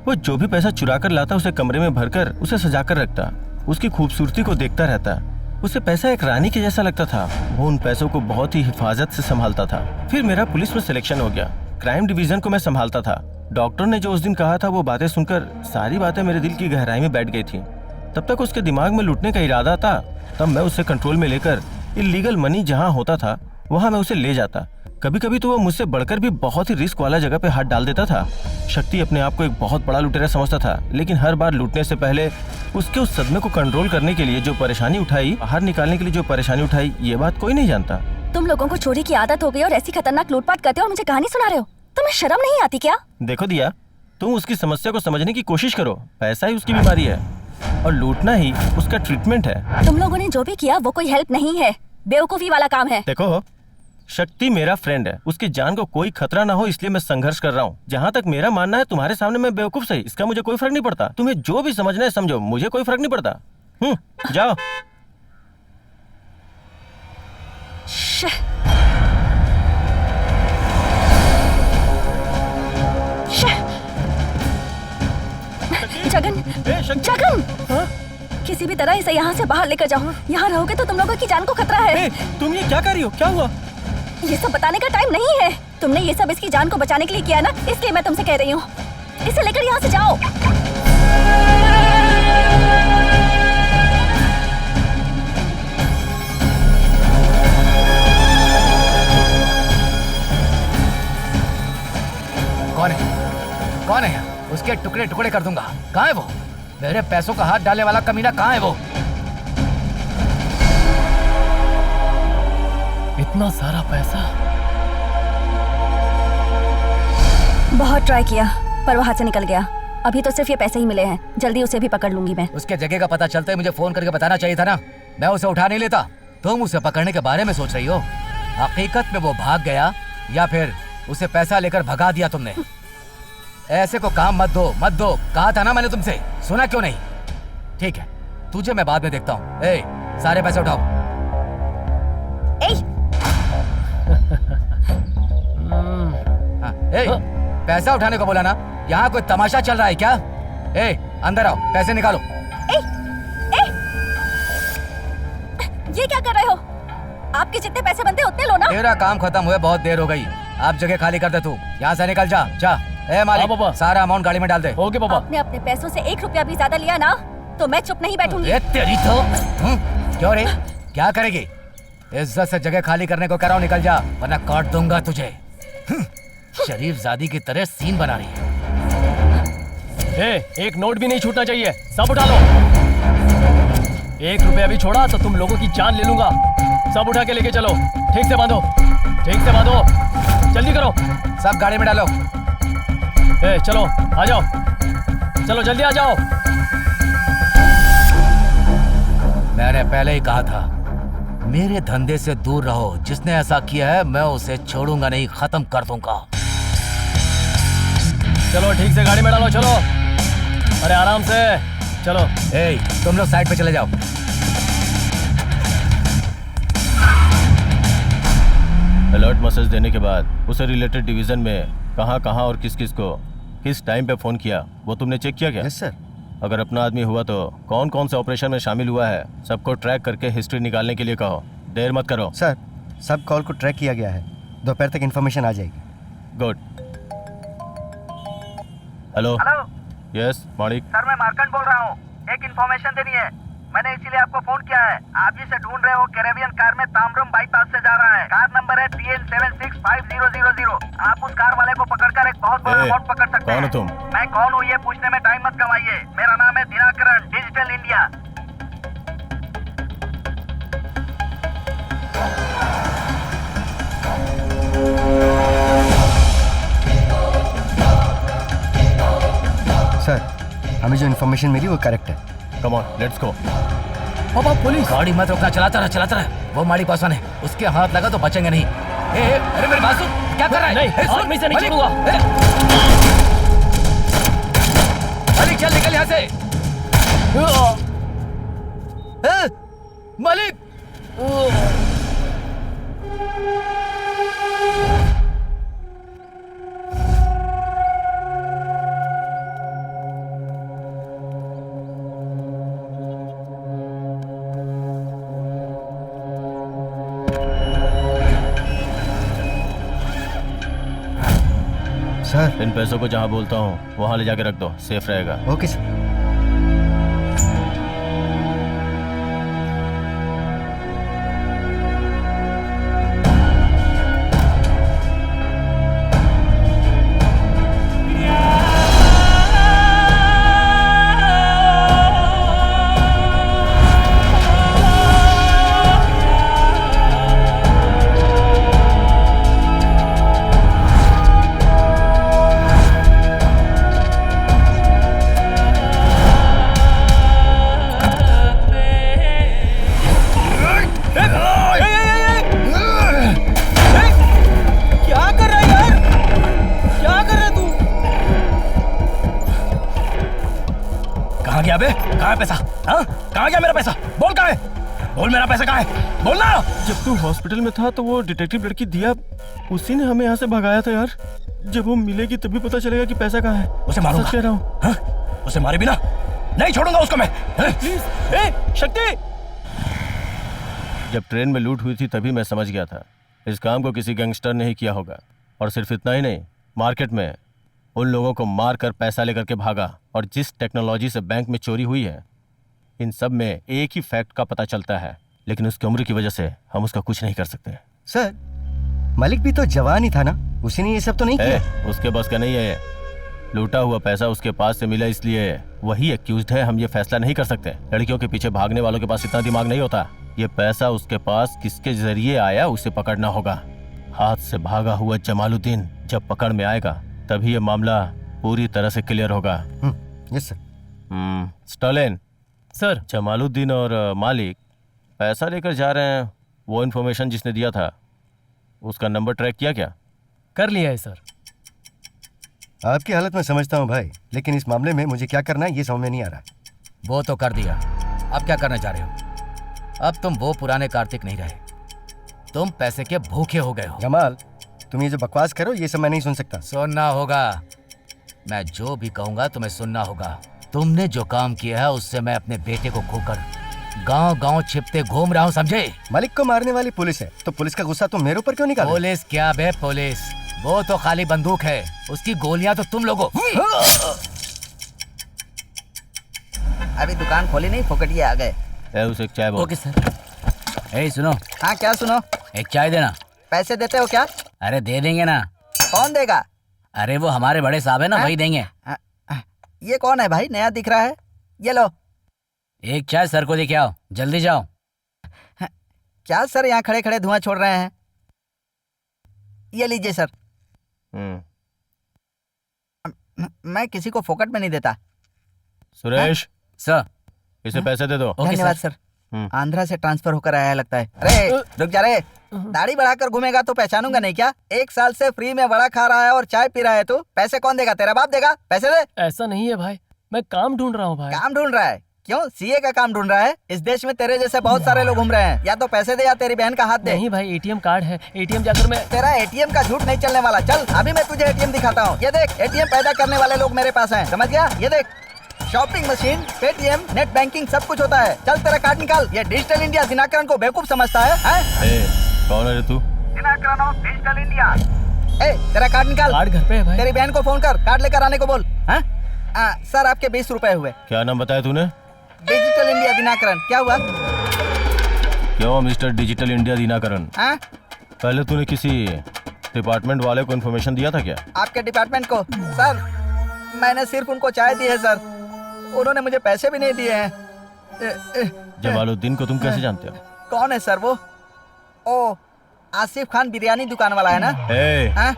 वो जो भी पैसा चुरा कर लाता उसे कमरे में भरकर उसे सजा कर रखता, उसकी खूबसूरती को देखता रहता। उसे पैसा एक रानी के जैसा लगता था। वो उन पैसों को बहुत ही हिफाजत से संभालता था। फिर मेरा पुलिस में सिलेक्शन हो गया, क्राइम डिवीजन को मैं संभालता था। डॉक्टर ने जो उस दिन कहा था वो बातें सुनकर सारी बातें मेरे दिल की गहराई में बैठ गई थी। तब तक उसके दिमाग में लूटने का इरादा था, तब मैं उसे कंट्रोल में लेकर इलीगल मनी जहाँ होता था वहाँ मैं उसे ले जाता। कभी कभी तो वो मुझसे बढ़कर भी बहुत ही रिस्क वाला जगह पे हाथ डाल देता था। शक्ति अपने आप को एक बहुत बड़ा लुटेरा समझता था, लेकिन हर बार लूटने से पहले उसके उस सदमे को कंट्रोल करने के लिए जो परेशानी उठाई, बाहर निकालने के लिए जो परेशानी उठाई, ये बात कोई नहीं जानता। तुम लोगों को चोरी की आदत हो गई और ऐसी खतरनाक लूटपाट करते हो और मुझे कहानी सुना रहे हो। तुम्हें शर्म नहीं आती क्या? देखो दिया, तुम उसकी समस्या को समझने की कोशिश करो। पैसा ही उसकी बीमारी है और लूटना ही उसका ट्रीटमेंट है। तुम लोगों ने जो भी किया वो कोई हेल्प नहीं है, बेवकूफी वाला काम है। देखो, शक्ति मेरा फ्रेंड है, उसकी जान को कोई खतरा ना हो इसलिए मैं संघर्ष कर रहा हूँ। जहाँ तक मेरा मानना है, तुम्हारे सामने मैं बेवकूफ सही, इसका मुझे कोई फर्क नहीं पड़ता। तुम्हें जो भी समझना है समझो, मुझे कोई फर्क नहीं पड़ता। जाओ। जगन, जगन, किसी भी तरह इसे यहाँ से बाहर लेकर जाओ। यहाँ रहोगे तो तुम लोगों की जान को खतरा है। तुम ये क्या कर रही हो? क्या हुआ? ये सब बताने का टाइम नहीं है। तुमने ये सब इसकी जान को बचाने के लिए किया ना, इसलिए मैं तुमसे कह रही हूँ, इसे लेकर यहाँ से जाओ। कौन है? कौन है? उसके टुकड़े टुकड़े कर दूंगा। कहाँ है वो? मेरे पैसों का हाथ डालने वाला कमीना कहाँ है वो? इतना सारा पैसा। बहुत ट्राई किया पर वो हाथ से निकल गया। अभी तो सिर्फ ये पैसे ही मिले हैं, जल्दी उसे भी पकड़ लूंगी मैं। उसके जगह का पता चलता है मुझे फोन करके बताना चाहिए था ना, मैं उसे उठा नहीं लेता। तुम उसे पकड़ने के बारे में सोच रही हो, हकीकत में वो भाग गया या फिर उसे पैसा लेकर भगा दिया तुमने। ऐसे को काम मत दो, मत दो, कहा था ना मैंने तुमसे, सुना क्यों नहीं? ठीक है, तुझे मैं बाद में देखता हूँ। ए, सारे पैसे उठाओ। ए, पैसा उठाने को बोला ना, यहाँ कोई तमाशा चल रहा है क्या? ए, अंदर आओ, पैसे निकालो। ये क्या कर रहे हो? आपके जितने पैसे बनते उतने लो ना। तेरा काम खत्म हुए बहुत देर हो गई, आप जगह खाली कर दे। तू यहाँ से निकल जा, जा। ए मालिक, सारा अमाउंट गाड़ी में डाल दे। ओके पापा। आपने अपने पैसों से 1 रुपया भी ज्यादा लिया ना तो मैं चुप नहीं बैठूंगी। तेरी तो क्यों रे, क्या करेगी? इज्जत से जगह खाली करने को कह रहा हूँ, निकल जा वरना काट दूंगा तुझे। शरीफजादी की तरह सीन बना रही है। एक नोट भी नहीं छूटना चाहिए, सब उठा लो। 1 रुपया भी छोड़ा तो तुम लोगों की जान ले लूंगा। सब उठा के लेके चलो, ठीक से बांधो, ठीक से बांधो, जल्दी करो। सब गाड़ी में डालो। चलो आ जाओ, चलो जल्दी आ जाओ। मैंने पहले ही कहा था, मेरे धंधे से दूर रहो। जिसने ऐसा किया है मैं उसे छोड़ूंगा नहीं, खत्म कर दूंगा। चलो ठीक से गाड़ी में डालो, चलो। अरे आराम से चलो। ए, तुम लोग साइड पे चले जाओ। अलर्ट मैसेज देने के बाद उसे रिलेटेड डिवीजन में कहां और किस को किस टाइम पे फोन किया वो तुमने चेक किया क्या? Yes sir. अगर अपना आदमी हुआ तो कौन से ऑपरेशन में शामिल हुआ है सबको ट्रैक करके हिस्ट्री निकालने के लिए कहो। देर मत करो। सर, सब कॉल को ट्रैक किया गया है, दोपहर तक इन्फॉर्मेशन आ जाएगी। गुड। हेलो। यस माणिक। सर मैं मार्कंड बोल रहा हूँ, एक इन्फॉर्मेशन देनी है। मैंने इसीलिए आपको फोन किया है। आप जिसे ढूंढ रहे हो कैरेबियन कार में तामरम बाईपास से जा रहा है। कार नंबर है TN765000। आप उस कार वाले को पकड़कर एक बहुत बड़ा अमाउंट पकड़ सकते हैं। कौन हो तुम? मैं कौन हूँ ये पूछने में टाइम मत गवाइए। मेरा नाम है दिनाकरण, डिजिटल इंडिया। सर, हमें जो इन्फॉर्मेशन मिली वो करेक्ट है। Come on, let's go. पापा पुलिस! गाड़ी मत रोकना, चलाता रहा। वो मालिक पासवान है, उसके हाथ लगा तो बचेंगे नहीं। अरे मेरी बात सुन, क्या कर रहा है? नहीं, आज मैं से नहीं छोड़ूंगा। मालिक चल निकल यहाँ से। मालिक! सर, इन पैसों को जहाँ बोलता हूँ वहाँ ले जाके रख दो, सेफ रहेगा। Okay sir. कहाँ है पैसा? हाँ, कहाँ गया मेरा पैसा? बोल कहाँ है? बोल मेरा पैसा कहाँ है? बोलना। जब तू हॉस्पिटल में था तो वो डिटेक्टिव लड़की दिया, उसी ने हमें यहाँ से भगाया था यार। जब वो मिलेगी तभी पता चलेगा कि पैसा कहाँ है। उसे मारूंगा। सच कह रहा हूँ। हाँ? उसे मारे बिना नहीं छोड़ूंगा उसको मैं। प्लीज। ए, शक्ति! जब ट्रेन में लूट हुई थी तभी मैं समझ गया था इस काम को किसी गैंगस्टर ने ही किया होगा। और सिर्फ इतना ही नहीं, मार्केट में उन लोगों को मार कर पैसा लेकर के भागा। और जिस टेक्नोलॉजी से बैंक में चोरी हुई है, इन सब में एक ही फैक्ट का पता चलता है, लेकिन उसकी उम्र की वजह से हम उसका कुछ नहीं कर सकते। सर, मलिक भी तो जवान ही था ना, उसी ने ये सब तो नहीं किया। उसके बस का नहीं है। लूटा हुआ पैसा उसके पास से मिला इसलिए वही एक्यूज्ड है। हम ये फैसला नहीं कर सकते। लड़कियों के पीछे भागने वालों के पास इतना दिमाग नहीं होता। ये पैसा उसके पास किसके जरिए आया उसे पकड़ना होगा। हाथ से भागा हुआ जमालुद्दीन जब पकड़ में आएगा तभी ये मामला पूरी तरह से क्लियर होगा। Yes sir. Stalin sir, Jamaluddin और मालिक पैसा लेकर जा रहे हैं। वो इन्फॉर्मेशन जिसने दिया था उसका नंबर ट्रैक किया क्या? कर लिया है सर। आपकी हालत में समझता हूँ भाई, लेकिन इस मामले में मुझे क्या करना है ये समझ में नहीं आ रहा। वो तो कर दिया, अब क्या करना चाह रहे हो? अब तुम वो पुराने कार्तिक नहीं रहे, तुम पैसे के भूखे हो गए हो। जमाल, तुम ये जो बकवास करो ये सब मैं नहीं सुन सकता। सुनना होगा। मैं जो भी कहूंगा तुम्हें सुनना होगा। तुमने जो काम किया है उससे मैं अपने बेटे को खोकर गांव-गांव छिपते घूम रहा हूँ, समझे? मलिक को मारने वाली पुलिस है, तो पुलिस का गुस्सा तुम मेरे ऊपर क्यों निकाल? पुलिस क्या बे पुलिस, वो तो खाली बंदूक है, उसकी गोलियां तो तुम लोगों। अभी दुकान खोली नहीं, फोकटिए आ गए। उसे एक चाय बोल। Okay sir. ए सुनो। हाँ क्या सुनो? एक चाय देना। पैसे देते हो क्या? अरे दे देंगे ना। कौन देगा? अरे वो हमारे बड़े साहब है ना, वही देंगे। ये कौन है भाई, नया दिख रहा है? ये लो। एक चाय सर को लेके आओ, जल्दी जाओ। क्या सर यहाँ खड़े खड़े धुआं छोड़ रहे हैं? ये लीजिए सर। मैं किसी को फोकट में नहीं देता। सुरेश सर, इसे पैसे दे दो। धन्यवाद सर। आंध्रा से ट्रांसफर होकर आया लगता है। अरे रुक जा रे, दाढ़ी बढ़ाकर घूमेगा तो पहचानूंगा नहीं क्या? 1 साल से फ्री में वड़ा खा रहा है और चाय पी रहा है। तू पैसे कौन देगा? तेरा बाप देगा? पैसे दे। ऐसा नहीं है भाई, मैं काम ढूंढ रहा हूँ भाई। काम ढूंढ रहा है? क्यों, सीए का काम ढूंढ रहा है? इस देश में तेरे जैसे बहुत सारे लोग घूम रहे हैं। या तो पैसे दे या तेरी बहन का हाथ दे। नहीं भाई, एटीएम कार्ड है, एटीएम जाकर मैं। तेरा एटीएम का झूठ नहीं चलने वाला। चल अभी मैं तुझे एटीएम दिखाता हूँ। ये देख, एटीएम पैदा करने वाले लोग मेरे पास हैं, समझ गया? ये देख, shopping machine, Paytm, net banking सब कुछ होता है। चल तेरा कार्ड निकाल। ये डिजिटल इंडिया दिनाकरण को बेवकूफ समझता है? कौन है रे तू? Dinakaran of digital India. तेरा कार्ड निकाल। कार्ड घर पे है भाई। तेरी बहन को फोन कर, कार्ड लेकर आने को बोल। सर आपके 20 रुपए हुए। क्या नाम बताया तूने? Digital India Dinakaran. क्या हुआ? क्यों मिस्टर डिजिटल इंडिया दिनाकरण? पहले तूने किसी डिपार्टमेंट वाले को इन्फॉर्मेशन दिया था क्या? आपके डिपार्टमेंट को? सर मैंने सिर्फ उनको चाय दी है सर, उन्होंने मुझे पैसे भी नहीं दिए हैं। जमालुद्दीन को तुम कैसे जानते हो? कौन है सर वो? ओ आसिफ खान बिरयानी दुकान वाला है ना? हाँ?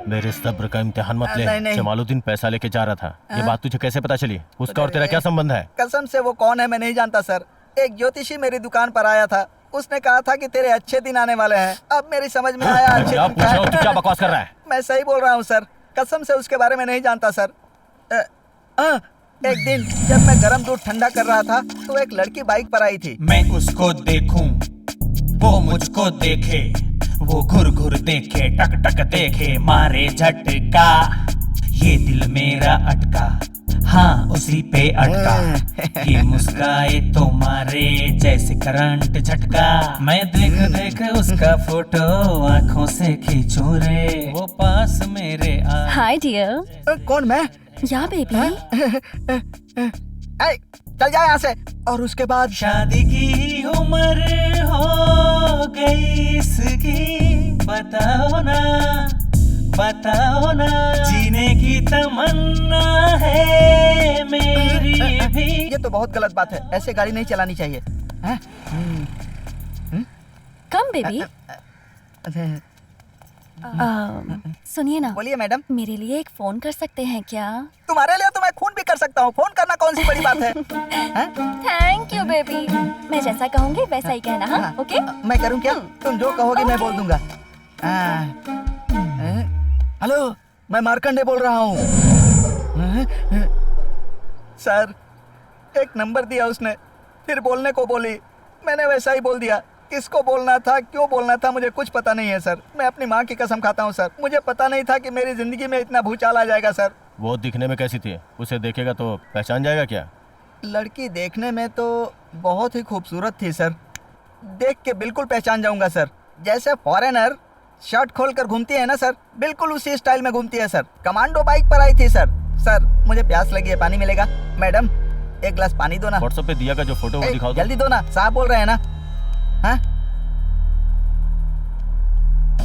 मेरे सब्र का इम्तिहान मत ले। नहीं। जमालुद्दीन पैसा लेके जा रहा था। ये हाँ? बात तुझे कैसे पता चली? उसका और तेरा क्या संबंध है? कसम से वो कौन है मैं नहीं जानता सर। एक ज्योतिषी मेरी दुकान पर आया था, उसने कहा था कि तेरे अच्छे दिन आने वाले हैं। अब मेरी समझ में आया अच्छे क्या दिन पूछ रहा हूँ? तू क्या बकवास कर रहा है? मैं सही बोल रहा हूँ सर, कसम से उसके बारे में नहीं जानता सर। एक दिन जब मैं गर्म दूध ठंडा कर रहा था तो एक लड़की बाइक पर आई थी। मैं उसको देखूं, वो मुझको देखे, वो घुर घुर देखे, टक टक देखे, मारे झटका, ये दिल मेरा अटका, हाँ उसी पे अटका, ये मुस्काए तो मारे जैसे करंट झटका, मैं देख देख उसका फोटो आंखों से खींचूं रे, वो पास मेरे आ। Hi dear. कौन मैं? या बेबी। चल जा यहाँ से। और उसके बाद शादी की उम्र हो गई इसकी, बताओ ना, जीने की तमन्ना है मेरी भी। ये तो बहुत गलत बात है, ऐसे गाड़ी नहीं चलानी चाहिए। Come baby. सुनिए ना। बोलिए मैडम। मेरे लिए एक फोन कर सकते हैं क्या? तुम्हारे लिए तो मैं खून भी कर सकता हूँ, फोन करना कौन सी बड़ी बात है? Thank you baby. मैं जैसा कहूँगी वैसा ही कहना, हाँ? ओके? मैं करूँ क्या? तुम जो कहोगी मैं बोल दूंगा। हेलो, मैं मार्कंडे बोल रहा हूँ। सर, एक नंबर दिया उसने, फिर बोलने को बोली, मैंने वैसा ही बोल दिया। किसको बोलना था, क्यों बोलना था, मुझे कुछ पता नहीं है सर। मैं अपनी माँ की कसम खाता हूँ सर, मुझे पता नहीं था कि मेरी जिंदगी में इतना भूचाल आ जाएगा सर। वो दिखने में कैसी थी? उसे देखेगा तो पहचान जाएगा क्या? लड़की देखने में तो बहुत ही खूबसूरत थी सर, देख के बिल्कुल पहचान जाऊंगा सर। जैसे फॉरेनर शर्ट खोलकर घूमती है ना सर, बिल्कुल उसी स्टाइल में घूमती है सर। कमांडो बाइक पर आई थी सर। सर, मुझे प्यास लगी है, पानी मिलेगा? मैडम, एक गिलास पानी दो ना। व्हाट्सएप पे दिया का जो फोटो वो दिखाओ। जल्दी दो ना, साहब बोल रहे हैं ना। हाँ?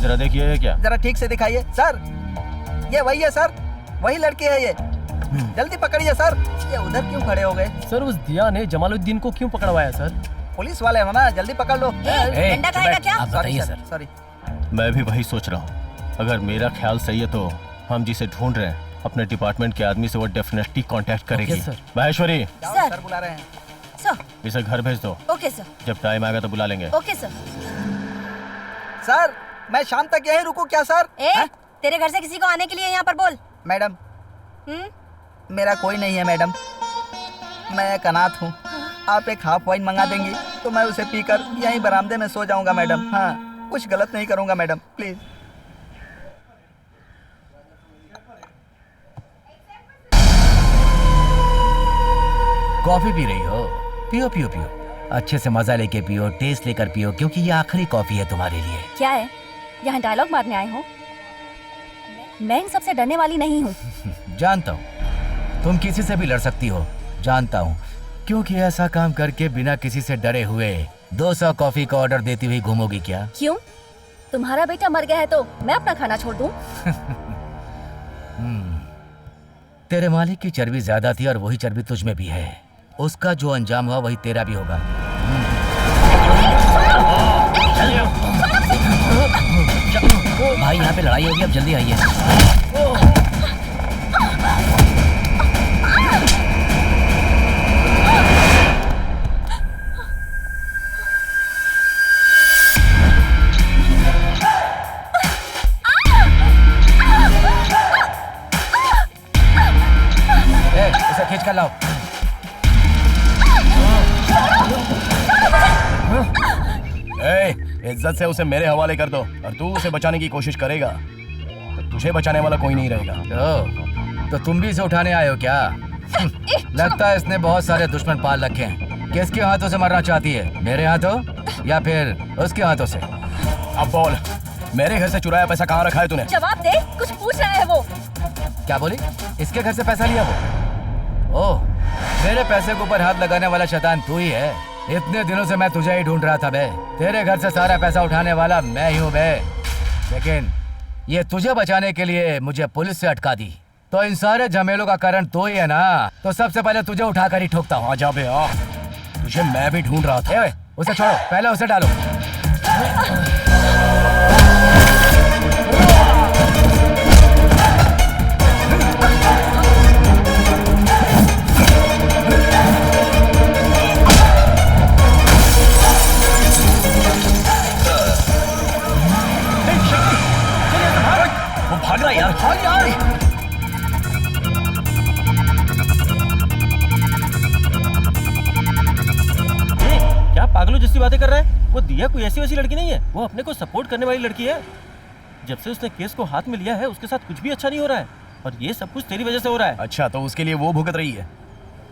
जरा देखिए ये क्या? जरा ठीक से दिखाइए सर। ये वही है सर, वही लड़की है ये। जल्दी पकड़िए सर। ये उधर क्यों खड़े हो गए? सर, उस दिया ने जमालुद्दीन को क्यों पकड़वाया सर? पुलिस वाले हो ना, जल्दी पकड़ लो। डंडा खाएगा क्या? Sorry sir, sorry. मैं भी वही सोच रहा हूँ। अगर मेरा ख्याल सही है तो हम जिसे ढूंढ रहे हैं अपने डिपार्टमेंट के आदमी से वो डेफिनेटली कांटेक्ट करेगी। महेश्वरी, सर बुला रहे हैं। सर, इसे घर भेज दो। Okay sir. जब टाइम आएगा तो बुला लेंगे। Okay sir. सर, मैं शाम तक यहीं रुकूं क्या सर? तेरे घर से किसी को आने के लिए यहाँ पर बोल। मैडम, मेरा कोई नहीं है मैडम, मैं एक अनाथ हूँ। आप एक हाफ वाइन मंगा देंगी तो मैं उसे पीकर यहीं बरामदे में सो जाऊंगा मैडम। हाँ, कुछ गलत नहीं करूंगा मैडम, प्लीज। कॉफी पी रही हो? पियो पियो पियो, अच्छे से मजा लेके पियो, टेस्ट लेकर पियो, क्योंकि ये आखिरी कॉफी है तुम्हारे लिए। क्या है, यहाँ डायलॉग मारने आए हो? मैं इन सबसे डरने वाली नहीं हूँ। जानता हूँ तुम किसी से भी लड़ सकती हो, जानता हूँ, क्योंकि ऐसा काम करके बिना किसी से डरे हुए 200 कॉफी का ऑर्डर देती हुई घूमोगी क्या? क्यों? तुम्हारा बेटा मर गया है तो मैं अपना खाना छोड़ दूँ? तेरे मालिक की चर्बी ज्यादा थी और वही चर्बी तुझ में भी है। उसका जो अंजाम हुआ वही तेरा भी होगा। भाई, यहाँ पे लड़ाई होगी, अब जल्दी आइए। उसे खींच कर लाओ। इज्जत से उसे मेरे हवाले कर दो, और तू उसे बचाने की कोशिश करेगा तो तुझे बचाने वाला कोई नहीं रहेगा। तो तुम भी इसे उठाने आए हो क्या? लगता है इसने बहुत सारे दुश्मन पाल रखे हैं। किसके हाथों से मरना चाहती है, मेरे हाथों या फिर उसके हाथों से? अब बोल, मेरे घर से चुराया पैसा कहाँ रखा है तूने? जवाब दे, कुछ पूछ रहा है वो। क्या बोली? इसके घर से पैसा लिया वो? ओह, मेरे पैसे के ऊपर हाथ लगाने वाला शैतान तू ही है। इतने दिनों से मैं तुझे ही ढूंढ रहा था बे। तेरे घर से सारा पैसा उठाने वाला मैं ही हूँ बे। लेकिन ये तुझे बचाने के लिए मुझे पुलिस से अटका दी, तो इन सारे झमेलों का कारण तू ही है ना। तो सबसे पहले तुझे उठाकर ही ठोकता हूँ। आजा बे आ, तुझे मैं भी ढूंढ रहा था। उसे छोड़ो, पहले उसे डालो। वो भाग रहा है यार, भाग यार। क्या पागलों जैसी बातें कर रहा है? वो दिया कोई ऐसी वैसी लड़की नहीं है, वो अपने को सपोर्ट करने वाली लड़की है। जब से उसने केस को हाथ में लिया है उसके साथ कुछ भी अच्छा नहीं हो रहा है, और ये सब कुछ तेरी वजह से हो रहा है। अच्छा, तो उसके लिए वो भुगत रही है,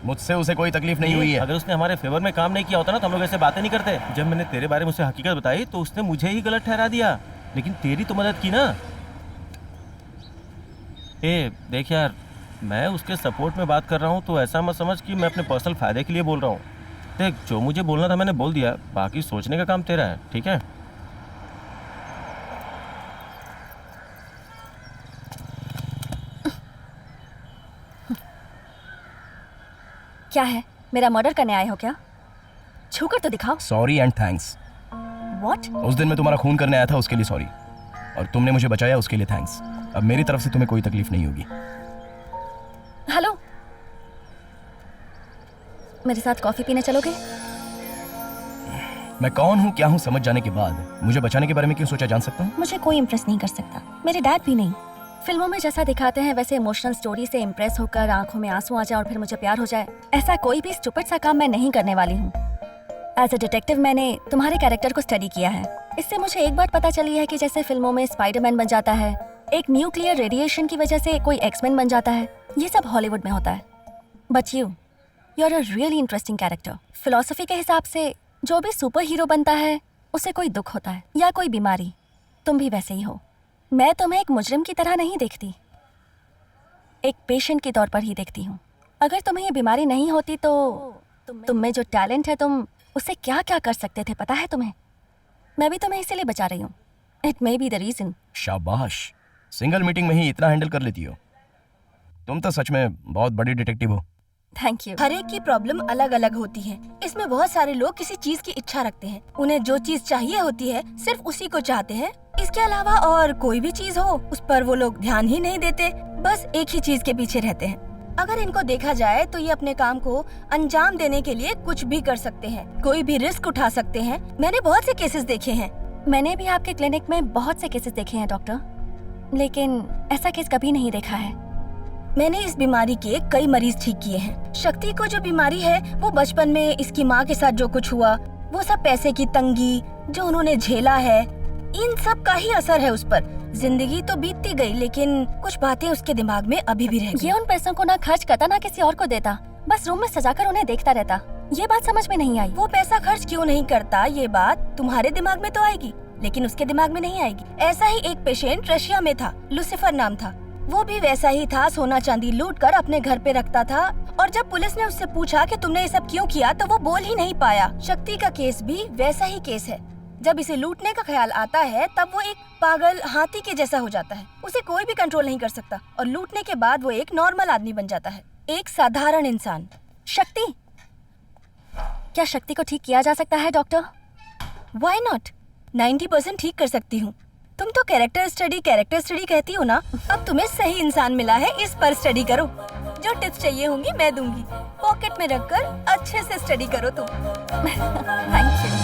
मुझसे उसे कोई तकलीफ नहीं हुई है। अगर उसने हमारे फेवर में काम नहीं किया होता ना तो हम लोग ऐसे बातें नहीं करते। जब मैंने तेरे बारे में उसे हकीकत बताई तो उसने मुझे ही गलत ठहरा दिया, लेकिन तेरी तो मदद की ना। ए देख यार, मैं उसके सपोर्ट में बात कर रहा हूँ तो ऐसा मत समझ कि मैं अपने पर्सनल फायदे के लिए बोल रहा हूँ। देख, जो मुझे बोलना था मैंने बोल दिया, बाकी सोचने का काम तेरा है, ठीक है? क्या है, मेरा मर्डर करने आए हो क्या? छूकर तो दिखाओ। Sorry and thanks. व्हाट? उस दिन मैं तुम्हारा खून करने आया था, उसके लिए सॉरी, और तुमने मुझे बचाया, उसके लिए थैंक्स। अब मेरी तरफ से तुम्हें कोई तकलीफ नहीं होगी। हेलो, मेरे साथ कॉफी पीने चलोगे? मैं कौन हूँ, क्या हूँ, समझ जाने के बाद मुझे बचाने के बारे में क्यों सोचा, जान सकता हूँ? मुझे कोई इम्प्रेस नहीं कर सकता, मेरे डैड भी नहीं। फिल्मों में जैसा दिखाते हैं वैसे इमोशनल स्टोरी से इम्प्रेस होकर आंखों में आंसू आ जाए और फिर मुझे प्यार हो जाए, ऐसा कोई भी स्टूपिड सा काम मैं नहीं करने वाली हूँ। एज अ डिटेक्टिव मैंने तुम्हारे कैरेक्टर को स्टडी किया है। इससे मुझे एक बात पता चली है कि जैसे फिल्मों में स्पाइडरमैन बन जाता है, एक न्यूक्लियर रेडिएशन की वजह से कोई एक्समैन बन जाता है, ये सब हॉलीवुड में होता है। But you are a really interesting character. Philosophy के हिसाब से जो भी सुपर हीरो बनता है उसे कोई दुख होता है या कोई बीमारी, तुम भी वैसे ही हो। मैं तुम्हें एक मुजरिम की तरह नहीं देखती, एक पेशेंट के तौर पर ही देखती हूँ। अगर तुम्हें ये बीमारी नहीं होती तो तुम में जो टैलेंट है तुम उससे क्या क्या कर सकते थे, पता है तुम्हें? मैं भी तुम्हें इसीलिए बचा रही हूँ। It may be the reason. शाबाश, सिंगल मीटिंग में ही इतना हैंडल कर लेती हो। तुम तो सच में बहुत बड़ी डिटेक्टिव हो। Thank you. हर एक की प्रॉब्लम अलग अलग होती है। इसमें बहुत सारे लोग किसी चीज की इच्छा रखते हैं, उन्हें जो चीज चाहिए होती है सिर्फ उसी को चाहते हैं। इसके अलावा और कोई भी चीज हो उस पर वो लोग ध्यान ही नहीं देते, बस एक ही चीज के पीछे रहते हैं। अगर इनको देखा जाए तो ये अपने काम को अंजाम देने के लिए कुछ भी कर सकते हैं, कोई भी रिस्क उठा सकते हैं। मैंने बहुत से केसेस देखे हैं। मैंने भी आपके क्लिनिक में बहुत से केसेस देखे हैं डॉक्टर, लेकिन ऐसा केस कभी नहीं देखा है। मैंने इस बीमारी के कई मरीज ठीक किए हैं। शक्ति को जो बीमारी है वो बचपन में इसकी माँ के साथ जो कुछ हुआ, वो सब पैसे की तंगी जो उन्होंने झेला है, इन सब का ही असर है उस पर। जिंदगी तो बीतती गई लेकिन कुछ बातें उसके दिमाग में अभी भी रह गई। ये उन पैसों को ना खर्च करता ना किसी और को देता, बस रूम में सजाकर उन्हें देखता रहता। ये बात समझ में नहीं आई। वो पैसा खर्च क्यों नहीं करता ये बात तुम्हारे दिमाग में तो आएगी, लेकिन उसके दिमाग में नहीं आएगी। ऐसा ही एक पेशेंट रशिया में था, लुसिफर नाम था। वो भी वैसा ही था, सोना चांदी लूट कर अपने घर पे रखता था। और जब पुलिस ने उससे पूछा कि तुमने ये सब क्यों किया तो वो बोल ही नहीं पाया। शक्ति का केस भी वैसा ही केस है। जब इसे लूटने का ख्याल आता है तब वो एक पागल हाथी के जैसा हो जाता है, उसे कोई भी कंट्रोल नहीं कर सकता, और लूटने के बाद वो एक नॉर्मल आदमी बन जाता है, एक साधारण इंसान। शक्ति, क्या शक्ति को ठीक किया जा सकता है डॉक्टर? व्हाई नॉट, 90% ठीक कर सकती हूँ। तुम तो कैरेक्टर स्टडी कहती हो ना, अब तुम्हें सही इंसान मिला है, इस पर स्टडी करो। जो टिप्स चाहिए होंगी मैं दूंगी, पॉकेट में रखकर अच्छे से स्टडी करो तुम। Thank you.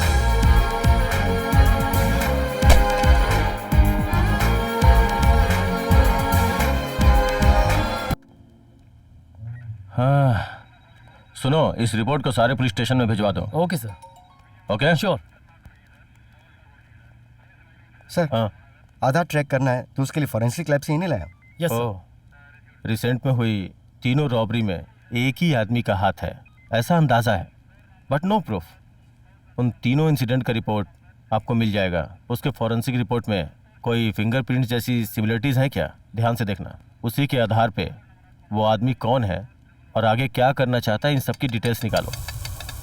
हाँ, सुनो, इस रिपोर्ट को सारे पुलिस स्टेशन में भिजवा दो। Okay sir. Okay, sure sir. हाँ, आधार ट्रैक करना है तो उसके लिए फॉरेंसिक लैब से ही नहीं लाया। Yes sir. रिसेंट में हुई तीनों रॉबरी में एक ही आदमी का हाथ है, ऐसा अंदाजा है, बट नो प्रूफ। उन तीनों इंसिडेंट का रिपोर्ट आपको मिल जाएगा। उसके फॉरेंसिक रिपोर्ट में कोई फिंगरप्रिंट जैसी सिमिलरिटीज है क्या, ध्यान से देखना। उसी के आधार पे वो आदमी कौन है और आगे क्या करना चाहता है, इन सब की डिटेल्स निकालो।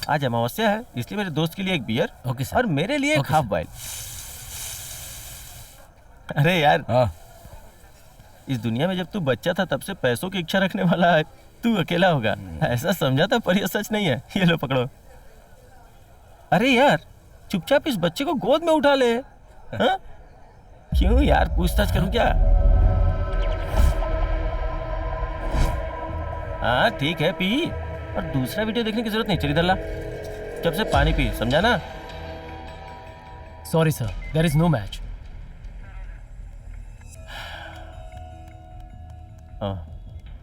आज अमावस्या है, इसलिए मेरे दोस्त के लिए एक बियर और मेरे लिए एक हाफ बॉइल। अरे यार, इस दुनिया में जब तू बच्चा था तब से पैसों की इच्छा रखने वाला तू अकेला होगा, ऐसा समझा था, पर ये सच नहीं है। ये लो पकड़ो। अरे यार, चुपचाप इस बच्चे को गोद में उठा ले, हाँ? क्यों यार, पूछताछ करूं क्या? हाँ ठीक है, पी। और दूसरा वीडियो देखने की जरूरत नहीं। चल इधर ला, जब से पानी पी, समझा ना? Sorry sir, there is no match.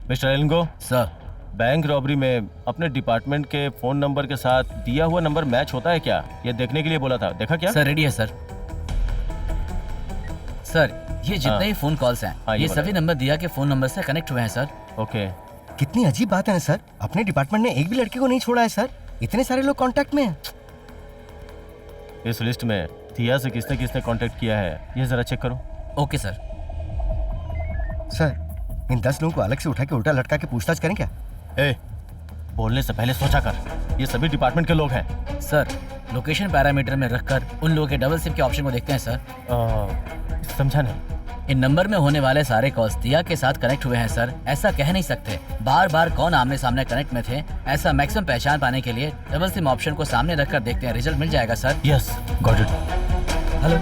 Mister Elango sir, bank robbery में अपने डिपार्टमेंट के फोन नंबर के साथ दिया हुआ नंबर मैच होता है क्या, ये देखने के लिए बोला था। देखा क्या? सर रेडी है सर। सर ये जितने ही फोन कॉल्स हैं, ये सभी नंबर दिया के फोन नंबर से कनेक्ट हुए हैं सर। ओके। कितनी अजीब बात है ना सर, अपने डिपार्टमेंट ने एक भी लड़के को नहीं छोड़ा है सर। इतने सारे लोग कांटेक्ट में हैं। इस लिस्ट में दिया से किसने किसने कांटेक्ट किया है, ये जरा चेक करो। Okay sir. सर इन 10 लोगों को अलग से उठा के उल्टा लटका के पूछताछ करें क्या? बोलने से पहले सोचा कर, ये सभी डिपार्टमेंट के लोग हैं। सर लोकेशन पैरामीटर में रखकर उन लोगों के डबल सिम के ऑप्शन को देखते हैं सर। समझा नहीं। इन नंबर में होने वाले सारे कॉल्स दिया के साथ कनेक्ट हुए हैं सर। ऐसा कह नहीं सकते बार बार कौन आमने सामने कनेक्ट में थे। ऐसा मैक्सिमम पहचान पाने के लिए डबल सिम ऑप्शन को सामने रखकर देखते हैं, रिजल्ट मिल जाएगा sir. Yes, got it. Hello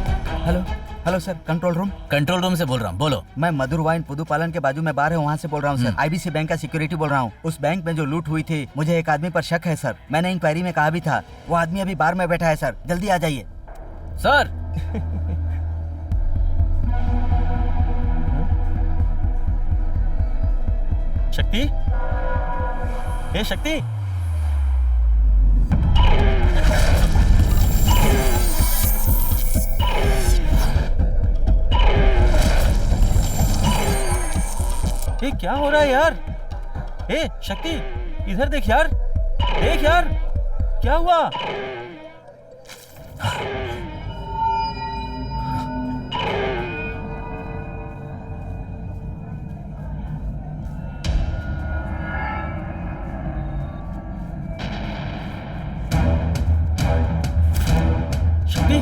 hello hello sir, control room. Control room से बोल रहा हूँ, बोलो। मैं मधुर वाइन पुदुपालन के बाजू में बार है, वहाँ से बोल रहा हूँ सर। आईबीसी बैंक का सिक्योरिटी बोल रहा हूँ। उस बैंक में जो लूट हुई थी, मुझे एक आदमी पर शक है सर। मैंने इंक्वायरी में कहा भी था, वो आदमी अभी बार में बैठा है सर। जल्दी आ जाइए सर। शक्ति, हे शक्ति। ये क्या हो रहा है यार? हे शक्ति, इधर देख यार, देख यार, क्या हुआ? शक्ति,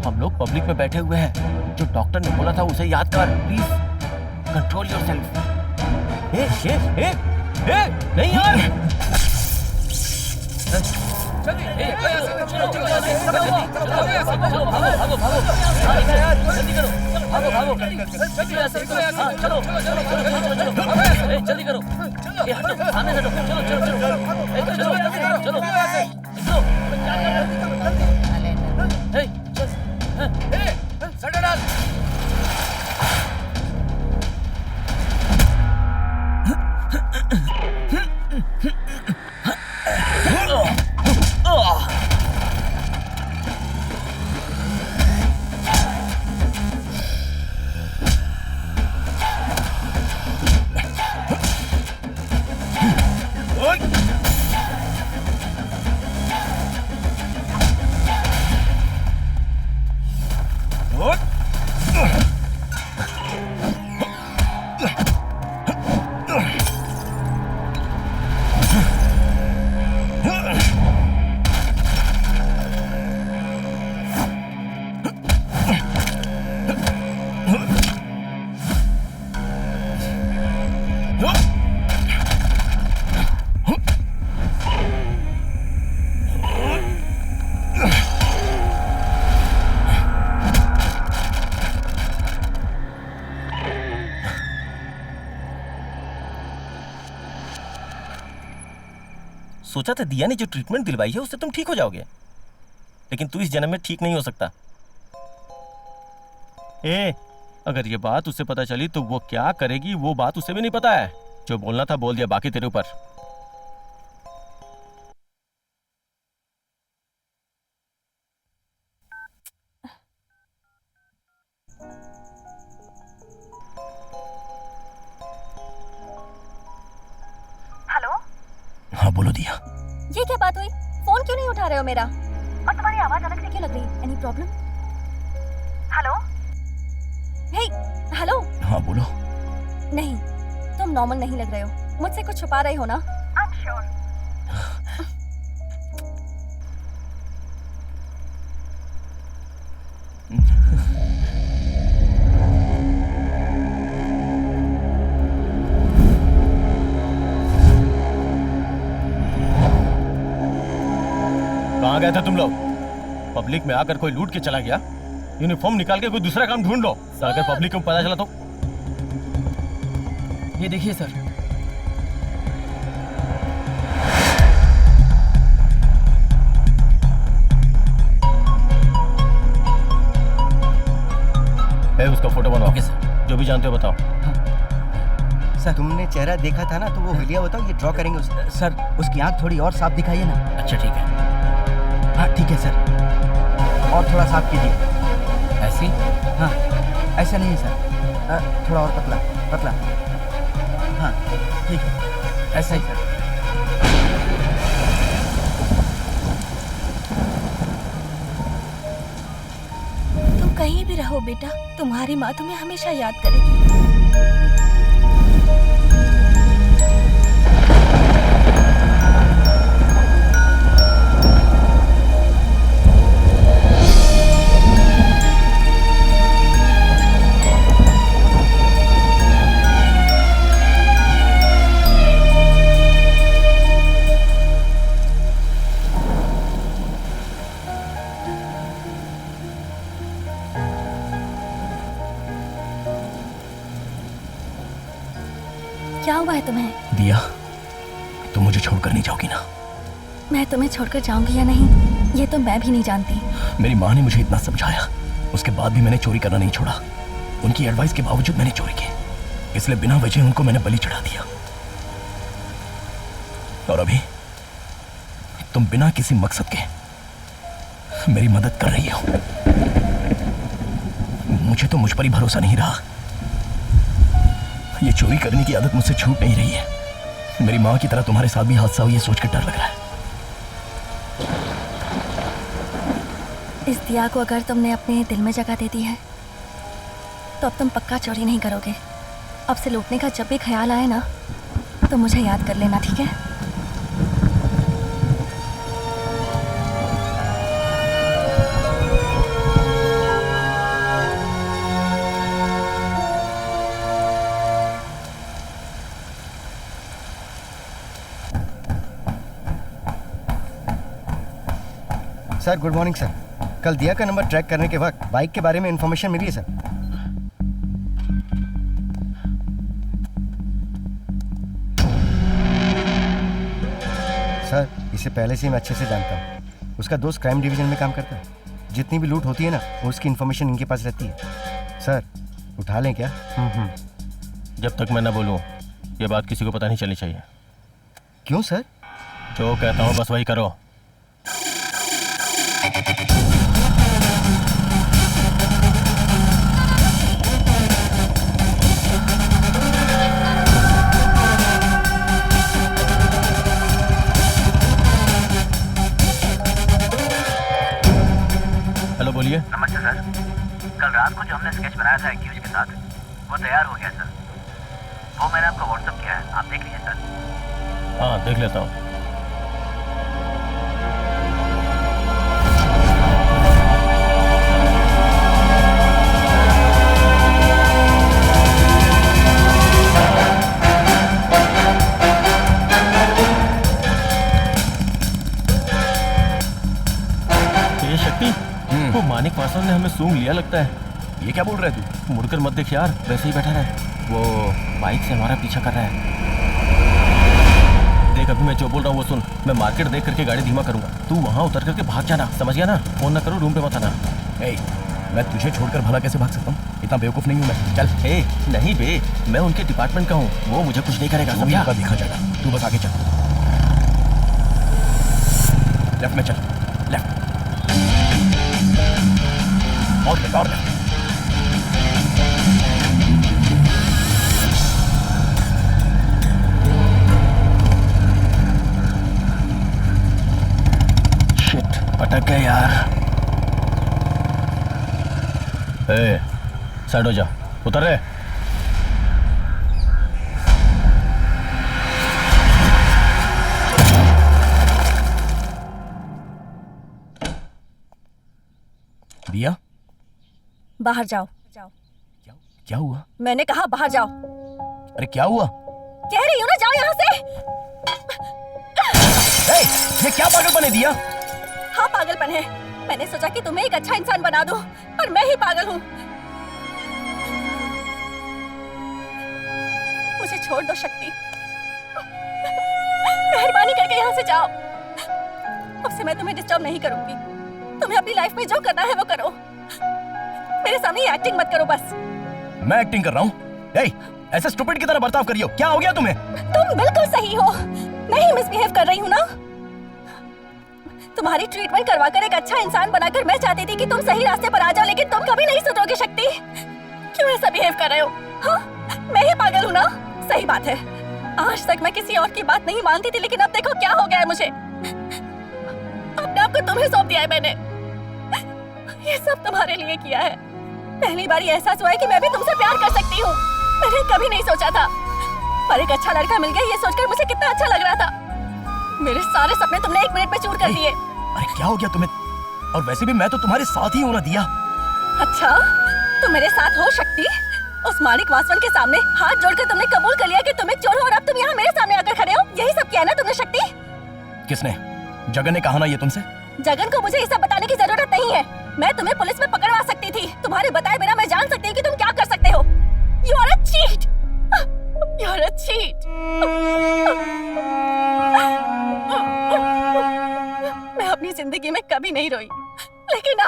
हम लोग पब्लिक में बैठे हुए हैं। जो डॉक्टर ने बोला था उसे याद कर, प्लीज कंट्रोल योरसेल्फ। नहीं यार। जल्दी करो, सामने से चलो, सोचा था दिया ने जो ट्रीटमेंट दिलवाई है उससे तुम ठीक हो जाओगे, लेकिन तू इस जन्म में ठीक नहीं हो सकता। अगर ये बात उसे पता चली तो वो क्या करेगी, वो बात उसे भी नहीं पता है। जो बोलना था बोल दिया, बाकी तेरे ऊपर। हेलो। हाँ बोलो दिया। ये क्या बात हुई? फोन क्यों नहीं उठा रहे हो मेरा? और तुम्हारी आवाज अलग से क्यों लग रही है? Any problem? हेलो। हे, हेलो। हाँ बोलो। नहीं, तुम नॉर्मल नहीं लग रहे हो। मुझसे कुछ छुपा रहे हो ना? I am sure. कहाँ गए थे तुम लोग? पब्लिक में आकर कोई लूट के चला गया, यूनिफॉर्म निकाल के कोई दूसरा काम ढूंढ लो। अगर पब्लिक को पता चला तो? ये देखिए सर। उसका फोटो बनवाओ। जो भी जानते हो बताओ। सर तुमने चेहरा देखा था ना, तो वो हुलिया बताओ, ये ड्रॉ करेंगे उससे। सर उसकी आंख थोड़ी और साफ दिखाइए ना। अच्छा ठीक है। हाँ ठीक है सर, और थोड़ा साफ कीजिए। ऐसी? हाँ ऐसा नहीं सर, थोड़ा और पतला पतला। हाँ ठीक है, ऐसा ही सर। तुम कहीं भी रहो बेटा, तुम्हारी माँ तुम्हें हमेशा याद करेगी। क्या हुआ है तुम्हें? दिया, तुम मुझे छोड़कर नहीं जाओगी ना? मैं तुम्हें छोड़कर जाऊंगी या नहीं, ये तो मैं भी नहीं जानती। मेरी माँ ने मुझे इतना समझाया, उसके बाद भी मैंने चोरी करना नहीं छोड़ा। उनकी एडवाइस के बावजूद मैंने चोरी की, इसलिए बिना वजह उनको मैंने बलि चढ़ा दिया। और अभी तुम बिना किसी मकसद के मेरी मदद कर रही हो। मुझे तो मुझ पर ही भरोसा नहीं रहा। ये चोरी करने की आदत मुझसे छूट नहीं रही है। मेरी माँ की तरह तुम्हारे साथ भी हादसा हो, ये सोचकर डर लग रहा है। इस दिया को अगर तुमने अपने दिल में जगह दे दी है तो अब तुम पक्का चोरी नहीं करोगे। अब से लूटने का जब भी ख्याल आए ना तो मुझे याद कर लेना, ठीक है? Sir good morning sir. कल दिया का नंबर ट्रैक करने के वक्त बाइक के बारे में इंफॉर्मेशन मिली है सर। सर इसे पहले से मैं अच्छे से जानता हूँ। उसका दोस्त क्राइम डिवीजन में काम करता है। जितनी भी लूट होती है ना, वो उसकी इंफॉर्मेशन इनके पास रहती है। सर उठा लें क्या? जब तक मैं ना बोलूं ये बात किसी को पता नहीं चलनी चाहिए। क्यों सर? जो कहता हूँ बस वही करो। हेलो बोलिए। नमस्ते सर। कल रात को जो हमने स्केच बनाया था एक्यूज के साथ, वो तैयार हो गया सर। वो मैंने आपको व्हाट्सएप किया है, आप देख लीजिए सर। हाँ देख लेता हूँ। वो मानिक पासवान ने हमें सूंघ लिया लगता है। ये क्या बोल रहा है तू? मुड़कर मत देख यार, वैसे ही बैठा रहे। वो बाइक से हमारा पीछा कर रहा है। देख अभी मैं जो बोल रहा हूँ वो सुन। मैं मार्केट देख करके गाड़ी धीमा करूंगा, तू वहाँ उतर करके भाग जाना, समझ गया ना? फोन ना करो, रूम पे मत आना। मैं तुझे छोड़कर भला कैसे भाग सकता हूँ? इतना बेवकूफ नहीं हूँ मैं। चल। नहीं बे, मैं उनके डिपार्टमेंट का हूँ, वो मुझे कुछ नहीं करेगा, समझा? देखा जाएगा, तू बस आगे चल। लेफ्ट में चल, लेफ्ट और लेफ्ट। शिट, अटक गए यार। साइड हो जा, उतर रे। दिया, बाहर जाओ। क्या हुआ? मैंने कहा बाहर जाओ। अरे क्या हुआ? कह रही हूँ ना, जाओ यहाँ से। ये क्या पागल बने दिया? हाँ पागलपन है। मैंने सोचा कि तुम्हें एक अच्छा इंसान बना दूं, पर मैं ही पागल हूँ। मुझे छोड़ दो शक्ति, मेहरबानी करके यहाँ से जाओ। अब से मैं तुम्हें डिस्टर्ब नहीं करूंगी। तुम्हें अपनी लाइफ में जो करना है वो करो, मेरे सामने एक्टिंग मत करो बस। मैं एक्टिंग कर रहा हूँ? ऐसे स्टूपिड की तरह बर्ताव करियो, क्या हो गया तुम्हें? तुम बिल्कुल सही हो, मैं ही मिसबिहेव कर रही हूँ ना। तुम्हारी ट्रीटमेंट करवाकर एक अच्छा इंसान बनाकर मैं चाहती थी कि तुम सही रास्ते पर आ जाओ, लेकिन तुम कभी नहीं सुधरोगे शक्ति। क्यों ऐसा बिहेव कर रहे हो? हाँ, मैं ही पागल हूँ ना? सही बात है, आज तक मैं किसी और की बात नहीं मानती थी, लेकिन अब देखो क्या हो गया है मुझे। अपने आप को तुम्हें सौंप दिया है मैंने। ये सब तुम्हारे लिए किया है। पहली बार ये एहसास हुआ है कि मैं भी तुमसे प्यार कर सकती हूँ। मैंने कभी नहीं सोचा था, पर एक अच्छा लड़का मिल गया, ये सोचकर मुझे कितना अच्छा लग रहा था। मेरे सारे सपने तुमने 1 मिनट में चूर कर दिए। अरे क्या हो गया तुम्हें? और वैसे भी मैं तो तुम्हारे साथ ही हूं ना दिया। अच्छा, तुम मेरे साथ हो शक्ति? उस माणिक वासवान के सामने हाथ जोड़कर तुमने कबूल कर लिया कि तुम एक चोर हो, और अब तुम यहाँ मेरे सामने आकर खड़े हो। यही सब किया ना तुमने शक्ति? किसने? जगन ने कहा ना ये तुमसे? जगन को मुझे ये सब बताने की जरूरत नहीं है। मैं तुम्हें पुलिस में पकड़वा सकती थी। तुम्हारे बताए बिना मैं जान सकती हूँ कि तुम क्या कर सकते हो। You are a cheat. You are a cheat. मैं अपनी जिंदगी में कभी नहीं रोई, लेकिन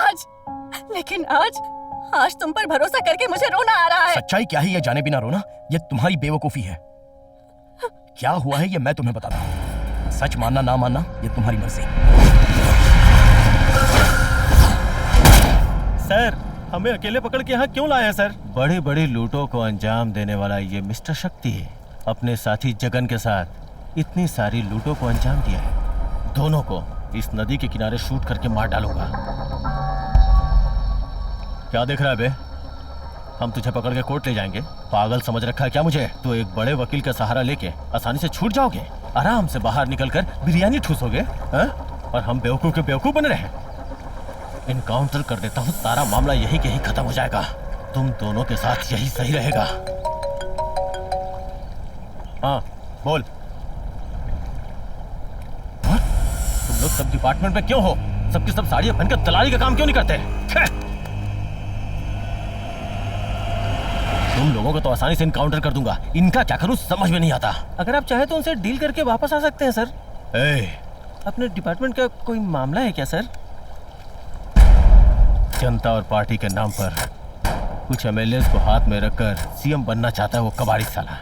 आज तुम पर भरोसा करके मुझे रोना आ रहा है। सच्चाई क्या है ये जाने बिना रोना, ये तुम्हारी बेवकूफी है। क्या हुआ है ये मैं तुम्हें बताता हूँ। सच मानना ना मानना ये तुम्हारी मर्जी। सर, हमें अकेले पकड़ के यहाँ क्यों लाए हैं सर? बड़ी बड़ी लूटों को अंजाम देने वाला ये मिस्टर शक्ति अपने साथी जगन के साथ इतनी सारी लूटों को अंजाम दिया है। दोनों को इस नदी के किनारे शूट करके मार डालूंगा। क्या देख रहा है बे? हम तुझे पकड़ के कोर्ट ले जाएंगे। पागल समझ रखा है क्या मुझे? तो एक बड़े वकील का सहारा लेके आसानी से छूट जाओगे, आराम से बाहर निकलकर बिरयानी ठूसोगे, और हम बेवकूफ के बेवकूफ बने रहे। इनकाउंटर कर देता हूँ, सारा मामला यही के ही खत्म हो जाएगा। तुम दोनों के साथ यही सही रहेगा। हाँ बोल। तुम लोग सब डिपार्टमेंट में क्यों हो? सबकी सब साड़ियां पहनकर दलाली का काम क्यों नहीं करते? तुम लोगों को तो आसानी से इनकाउंटर कर दूंगा, इनका क्या करूं समझ में नहीं आता। अगर आप चाहे तो उनसे डील करके वापस आ सकते हैं सर। अपने डिपार्टमेंट का कोई मामला है क्या सर? जनता और पार्टी के नाम पर कुछ एमएलएस को हाथ में रखकर सीएम बनना चाहता है वो कबाड़ी साला।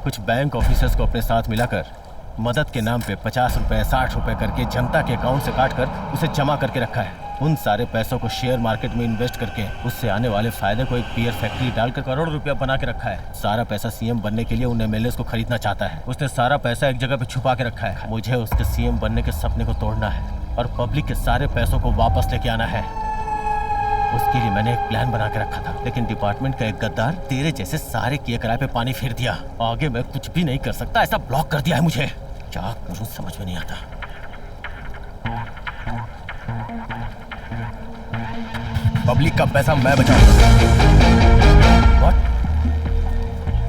कुछ बैंक ऑफिसर्स को अपने साथ मिलाकर मदद के नाम पे 50 रुपए 60 रुपए करके जनता के अकाउंट से काट कर उसे जमा करके रखा है। उन सारे पैसों को शेयर मार्केट में इन्वेस्ट करके उससे आने वाले फायदे को एक बियर फैक्ट्री डालकर करोड़ों रुपया बना के रखा है। सारा पैसा सीएम बनने के लिए उन एमएलएस को खरीदना चाहता है। उसने सारा पैसा एक जगह पे छुपा के रखा है। मुझे उसके सीएम बनने के सपने को तोड़ना है और पब्लिक के सारे पैसों को वापस लेके आना है। उसके लिए मैंने एक प्लान बना के रखा था, लेकिन डिपार्टमेंट का एक गद्दार तेरे जैसे सारे किए कराए पे पानी फेर दिया। आगे मैं कुछ भी नहीं कर सकता, ऐसा ब्लॉक कर दिया है मुझे। क्या करूं समझ में नहीं आता। पब्लिक का पैसा मैं बचाऊंगा।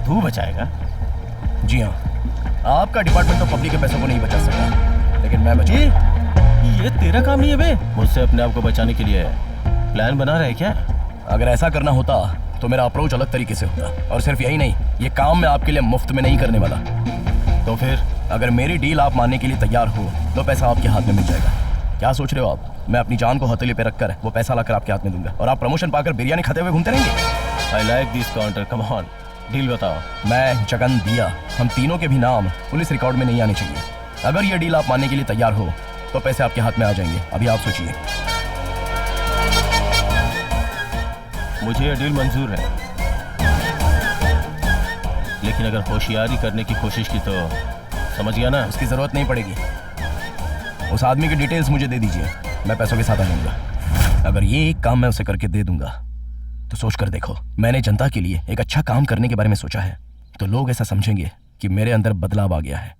तू बचाएगा? जी हाँ, आपका डिपार्टमेंट तो पब्लिक के पैसों को नहीं बचा सकता, लेकिन मैं बचाऊंगा। ये तेरा काम नहीं है बे। मुझसे अपने आप को बचाने के लिए प्लान बना रहे क्या? अगर ऐसा करना होता तो मेरा अप्रोच अलग तरीके से होता। और सिर्फ यही नहीं, ये काम मैं आपके लिए मुफ्त में नहीं करने वाला। तो फिर अगर मेरी डील आप मानने के लिए तैयार हो तो पैसा आपके हाथ में मिल जाएगा। क्या सोच रहे हो आप? मैं अपनी जान को हथेली पे रखकर वो पैसा लाकर आपके हाथ में दूंगा और आप प्रमोशन पाकर बिरयानी खाते हुए घूमते रहेंगे। I like this counter, come on, deal बताओ। मैं, जगन, दिया, हम तीनों के भी नाम पुलिस रिकॉर्ड में नहीं आने चाहिए। अगर ये डील आप मानने के लिए तैयार हो तो पैसे आपके हाथ में आ जाएंगे। अभी आप सोचिए। मुझे ये डील मंजूर है, लेकिन अगर होशियारी करने की कोशिश की तो समझ गया ना? उसकी जरूरत नहीं पड़ेगी। उस आदमी की डिटेल्स मुझे दे दीजिए, मैं पैसों के साथ आ जाऊंगा। अगर ये एक काम मैं उसे करके दे दूंगा तो सोच कर देखो, मैंने जनता के लिए एक अच्छा काम करने के बारे में सोचा है, तो लोग ऐसा समझेंगे कि मेरे अंदर बदलाव आ गया है।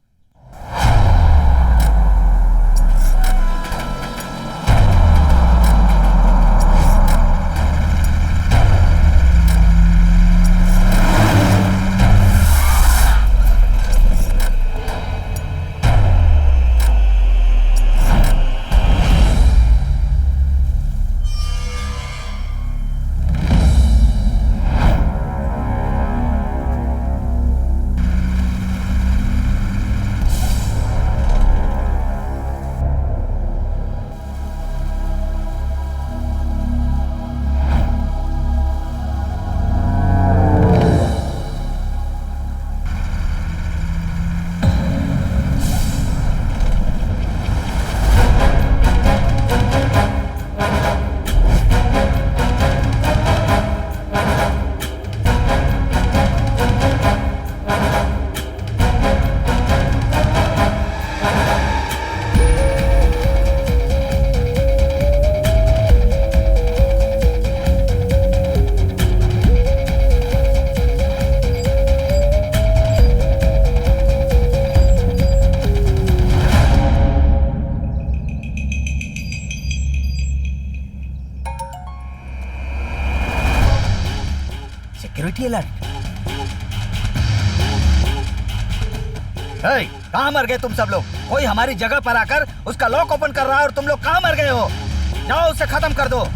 रखिए अलर्ट। कहाँ मर गए तुम सब लोग? कोई हमारी जगह पर आकर उसका लॉक ओपन कर रहा है और तुम लोग कहाँ मर गए हो? जाओ उसे खत्म कर दो।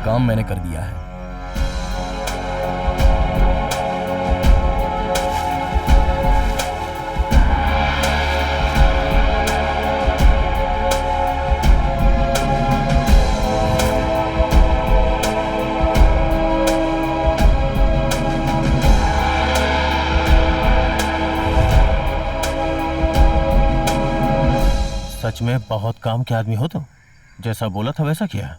काम मैंने कर दिया है। सच में बहुत काम के आदमी हो तुम। जैसा बोला था वैसा किया।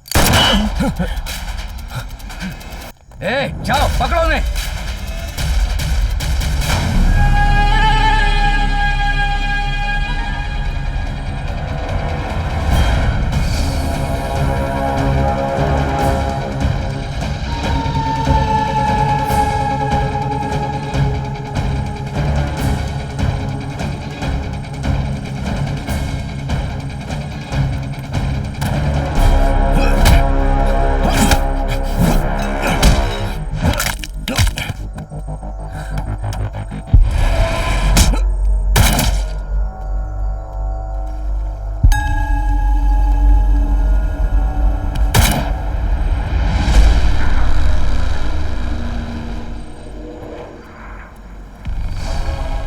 ए, जाओ पकड़ो उन्हें।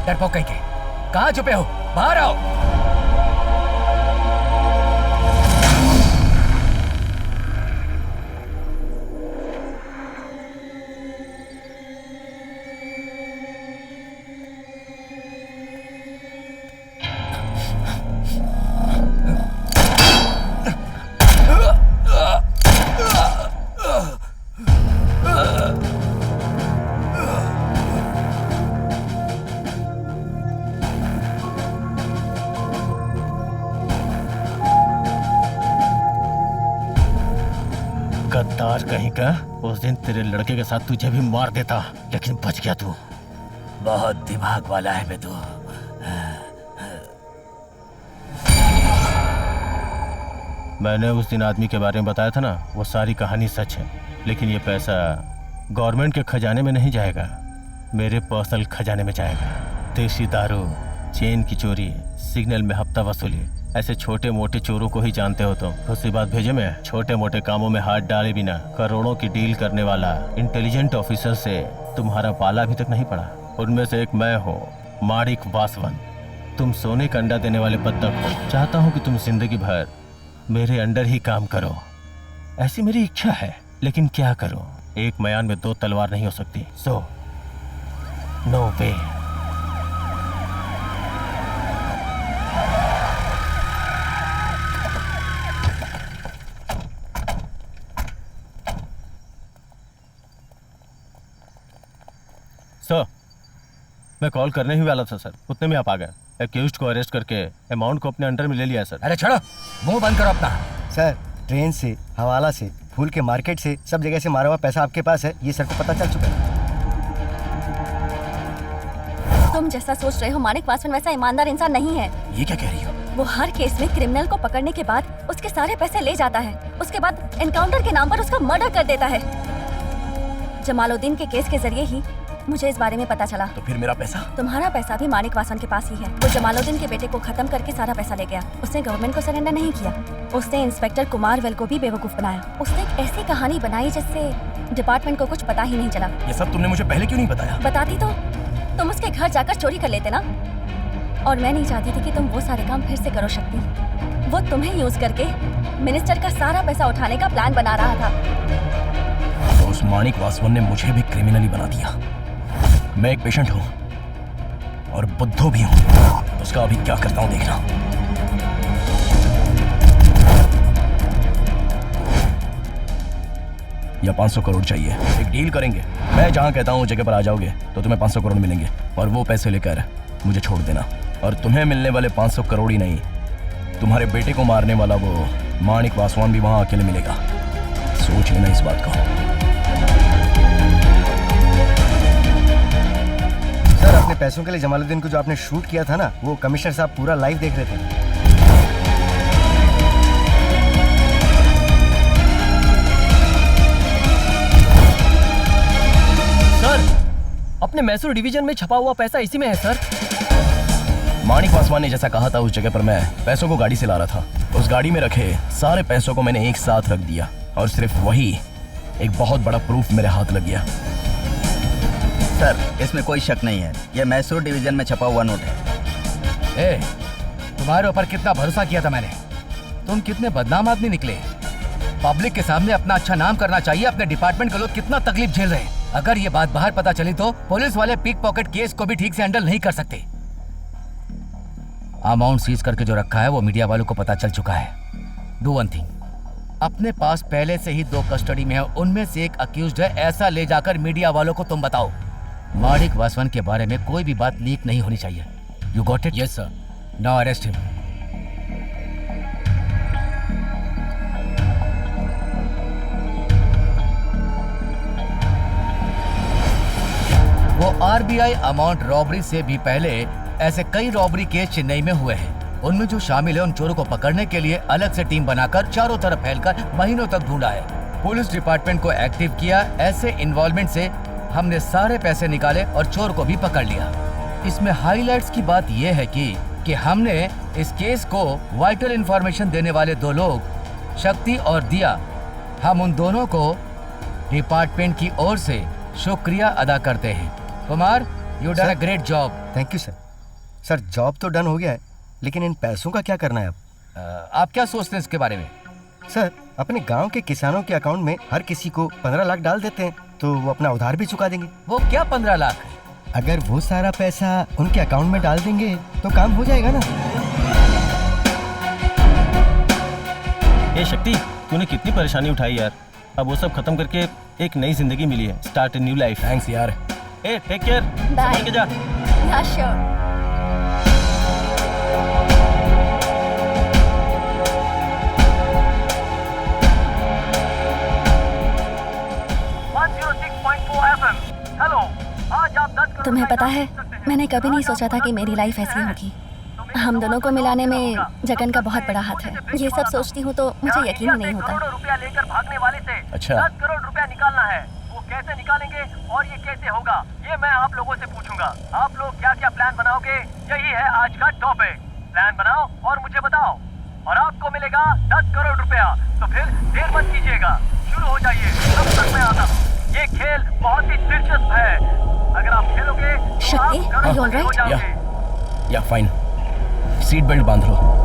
डरपोक कहीं के, कहाँ छुपे हो? बाहर आओ। गद्दार कहीं का। उस दिन तेरे लड़के के साथ तुझे भी मार देता, लेकिन बच गया तू। बहुत दिमाग वाला है बे तू। मैंने उस दिन आदमी के बारे में बताया था ना, वो सारी कहानी सच है। लेकिन ये पैसा गवर्नमेंट के खजाने में नहीं जाएगा, मेरे पर्सनल खजाने में जाएगा। देसी दारू, चेन की चोरी, सिग्नल में हफ्ता वसूली, ऐसे छोटे मोटे चोरों को ही जानते हो तुम। दूसरी बात भेजे मैं छोटे मोटे कामों में हाथ डाले बिना करोड़ों की डील करने वाला इंटेलिजेंट ऑफिसर से तुम्हारा पाला अभी तक नहीं पड़ा। उनमें से एक मैं हूँ, माणिक वासवन। तुम सोने का अंडा देने वाले बत्तख हो। चाहता हूँ कि तुम जिंदगी भर मेरे अंडर ही काम करो, ऐसी मेरी इच्छा है। लेकिन क्या करो, एक मयान में दो तलवार नहीं हो सकती। सो नो वे। सर, मैं कॉल करने ही वाला था सर, उतने में आप आ गए। एक्यूज्ड को अरेस्ट करके अमाउंट को अपने अंडर में ले लिया सर। अरे छोड़ो, मुंह बंद करो अपना। सर, ट्रेन से, हवाला से, फूल के मार्केट से, सब जगह से मारा हुआ पैसा आपके पास है, ये सर को पता चल चुका है। तुम जैसा सोच रहे हो माणिक वासवन वैसा ईमानदार इंसान नहीं है। ये क्या कह रही हो? वो हर केस में क्रिमिनल को पकड़ने के बाद उसके सारे पैसे ले जाता है, उसके बाद एनकाउंटर के नाम पर उसका मर्डर कर देता है। जमालुद्दीन के केस के जरिए ही मुझे इस बारे में पता चला। तो फिर मेरा पैसा? तुम्हारा पैसा भी माणिक वासवन के पास ही है। वो जमालुद्दीन के बेटे को खत्म करके सारा पैसा ले गया। उसने गवर्नमेंट को सरेंडर नहीं किया, उसने इंस्पेक्टर कुमारवेल को भी बेवकूफ बनाया। उसने एक ऐसी कहानी बनाई जिससे डिपार्टमेंट को कुछ पता ही नहीं चला। ये सब तुमने मुझे पहले क्यों नहीं बताया? बताती तो तुम उसके घर जाकर चोरी कर लेते ना। और मैं नहीं चाहती थी कि तुम वो सारे काम फिर से करो शक्ति। वो तुम्हें यूज करके मिनिस्टर का सारा पैसा उठाने का प्लान बना रहा था। तो उस माणिक वासवन ने मुझे भी क्रिमिनली बना दिया। मैं एक पेशेंट हूँ और बुद्धू भी हूँ। उसका अभी क्या करता हूँ देखना। या 500 करोड़ चाहिए, एक डील करेंगे। मैं जहाँ कहता हूँ जगह पर आ जाओगे तो तुम्हें 500 करोड़ मिलेंगे और वो पैसे लेकर मुझे छोड़ देना। और तुम्हें मिलने वाले 500 करोड़ ही नहीं, तुम्हारे बेटे को मारने वाला वो माणिक वासवान भी वहाँ अकेले मिलेगा। सोच लेना इस बात को। सर, अपने पैसों के लिए जमालुद्दीन को जो आपने शूट किया था ना, वो कमिश्नर साहब पूरा लाइव देख रहे थे। सर, अपने मैसूर डिवीजन में छपा हुआ पैसा इसी में है सर। माणिक वासवान ने जैसा कहा था उस जगह पर मैं पैसों को गाड़ी से ला रहा था। उस गाड़ी में रखे सारे पैसों को मैंने एक साथ रख दिया और सिर्फ वही एक बहुत बड़ा प्रूफ मेरे हाथ लग गया। सर, इसमें कोई शक नहीं है, यह मैसूर डिवीजन में छपा हुआ नोट है। तुम्हारे ऊपर कितना भरोसा किया था मैंने। तुम कितने बदनाम आदमी निकले। पब्लिक के सामने अपना अच्छा नाम करना चाहिए। अपने डिपार्टमेंट के लोग कितना तकलीफ झेल रहे हैं। अगर ये बात बाहर पता चली तो पुलिस वाले पिक पॉकेट केस को भी ठीक से हैंडल नहीं कर सकते। अमाउंट सीज करके जो रखा है वो मीडिया वालों को पता चल चुका है। डू वन थिंग, अपने पास पहले से ही 2 कस्टडी में है, उनमें से एक अक्यूज्ड है, ऐसा ले जाकर मीडिया वालों को तुम बताओ। माणिक वासवन के बारे में कोई भी बात लीक नहीं होनी चाहिए। You got it? Yes sir. Now arrest him. वो आरबीआई अमाउंट रॉबरी से भी पहले ऐसे कई रॉबरी केस चेन्नई में हुए हैं। उनमें जो शामिल है उन चोरों को पकड़ने के लिए अलग से टीम बनाकर चारों तरफ फैलकर महीनों तक ढूंढा है। पुलिस डिपार्टमेंट को एक्टिव किया। ऐसे इन्वॉल्वमेंट से हमने सारे पैसे निकाले और चोर को भी पकड़ लिया। इसमें हाईलाइट्स की बात यह है कि हमने इस केस को वाइटल इंफॉर्मेशन देने वाले 2 लोग, शक्ति और दिया, हम उन दोनों को डिपार्टमेंट की ओर से शुक्रिया अदा करते हैं। Kumar, you done a great job. Thank you sir. Sir, job तो डन हो गया है, लेकिन इन पैसों का क्या करना है अब? आप क्या सोचते हैं इसके बारे में? सर, अपने गांव के किसानों के अकाउंट में हर किसी को 15 लाख डाल देते हैं तो वो अपना उधार भी चुका देंगे। वो क्या 15 लाख? अगर वो सारा पैसा उनके अकाउंट में डाल देंगे तो काम हो जाएगा ना। ये शक्ति, तूने कितनी परेशानी उठाई यार। अब वो सब खत्म करके एक नई जिंदगी मिली है। Start a new life. Thanks यार। ए, टेक केयर। संभाल के जा। Yeah, sure. तुम्हें पता है, मैंने कभी नहीं सोचा था कि मेरी लाइफ ऐसी होगी। हम दोनों को मिलाने में जगन का बहुत बड़ा हाथ है। ये सब सोचती हूँ तो मुझे यकीन ही नहीं होता। करोड़ों रुपया लेकर भागने वाले से अच्छा। 10 करोड़ रुपया निकालना है। वो कैसे निकालेंगे और ये कैसे होगा, ये मैं आप लोगों से पूछूंगा। आप लोग क्या क्या प्लान बनाओगे, यही है आज का टॉपिक। प्लान बनाओ और मुझे बताओ, और आपको मिलेगा 10 करोड़ रुपया। तो फिर देर मत कीजिएगा, शुरू हो जाइए। तब तक मैं आता हूँ। ये खेल बहुत ही दिलचस्प है। अगर आप खेलोगे तो आप करोड़पति हो जाओगे। या फाइन, सीट बेल्ट बांध लो।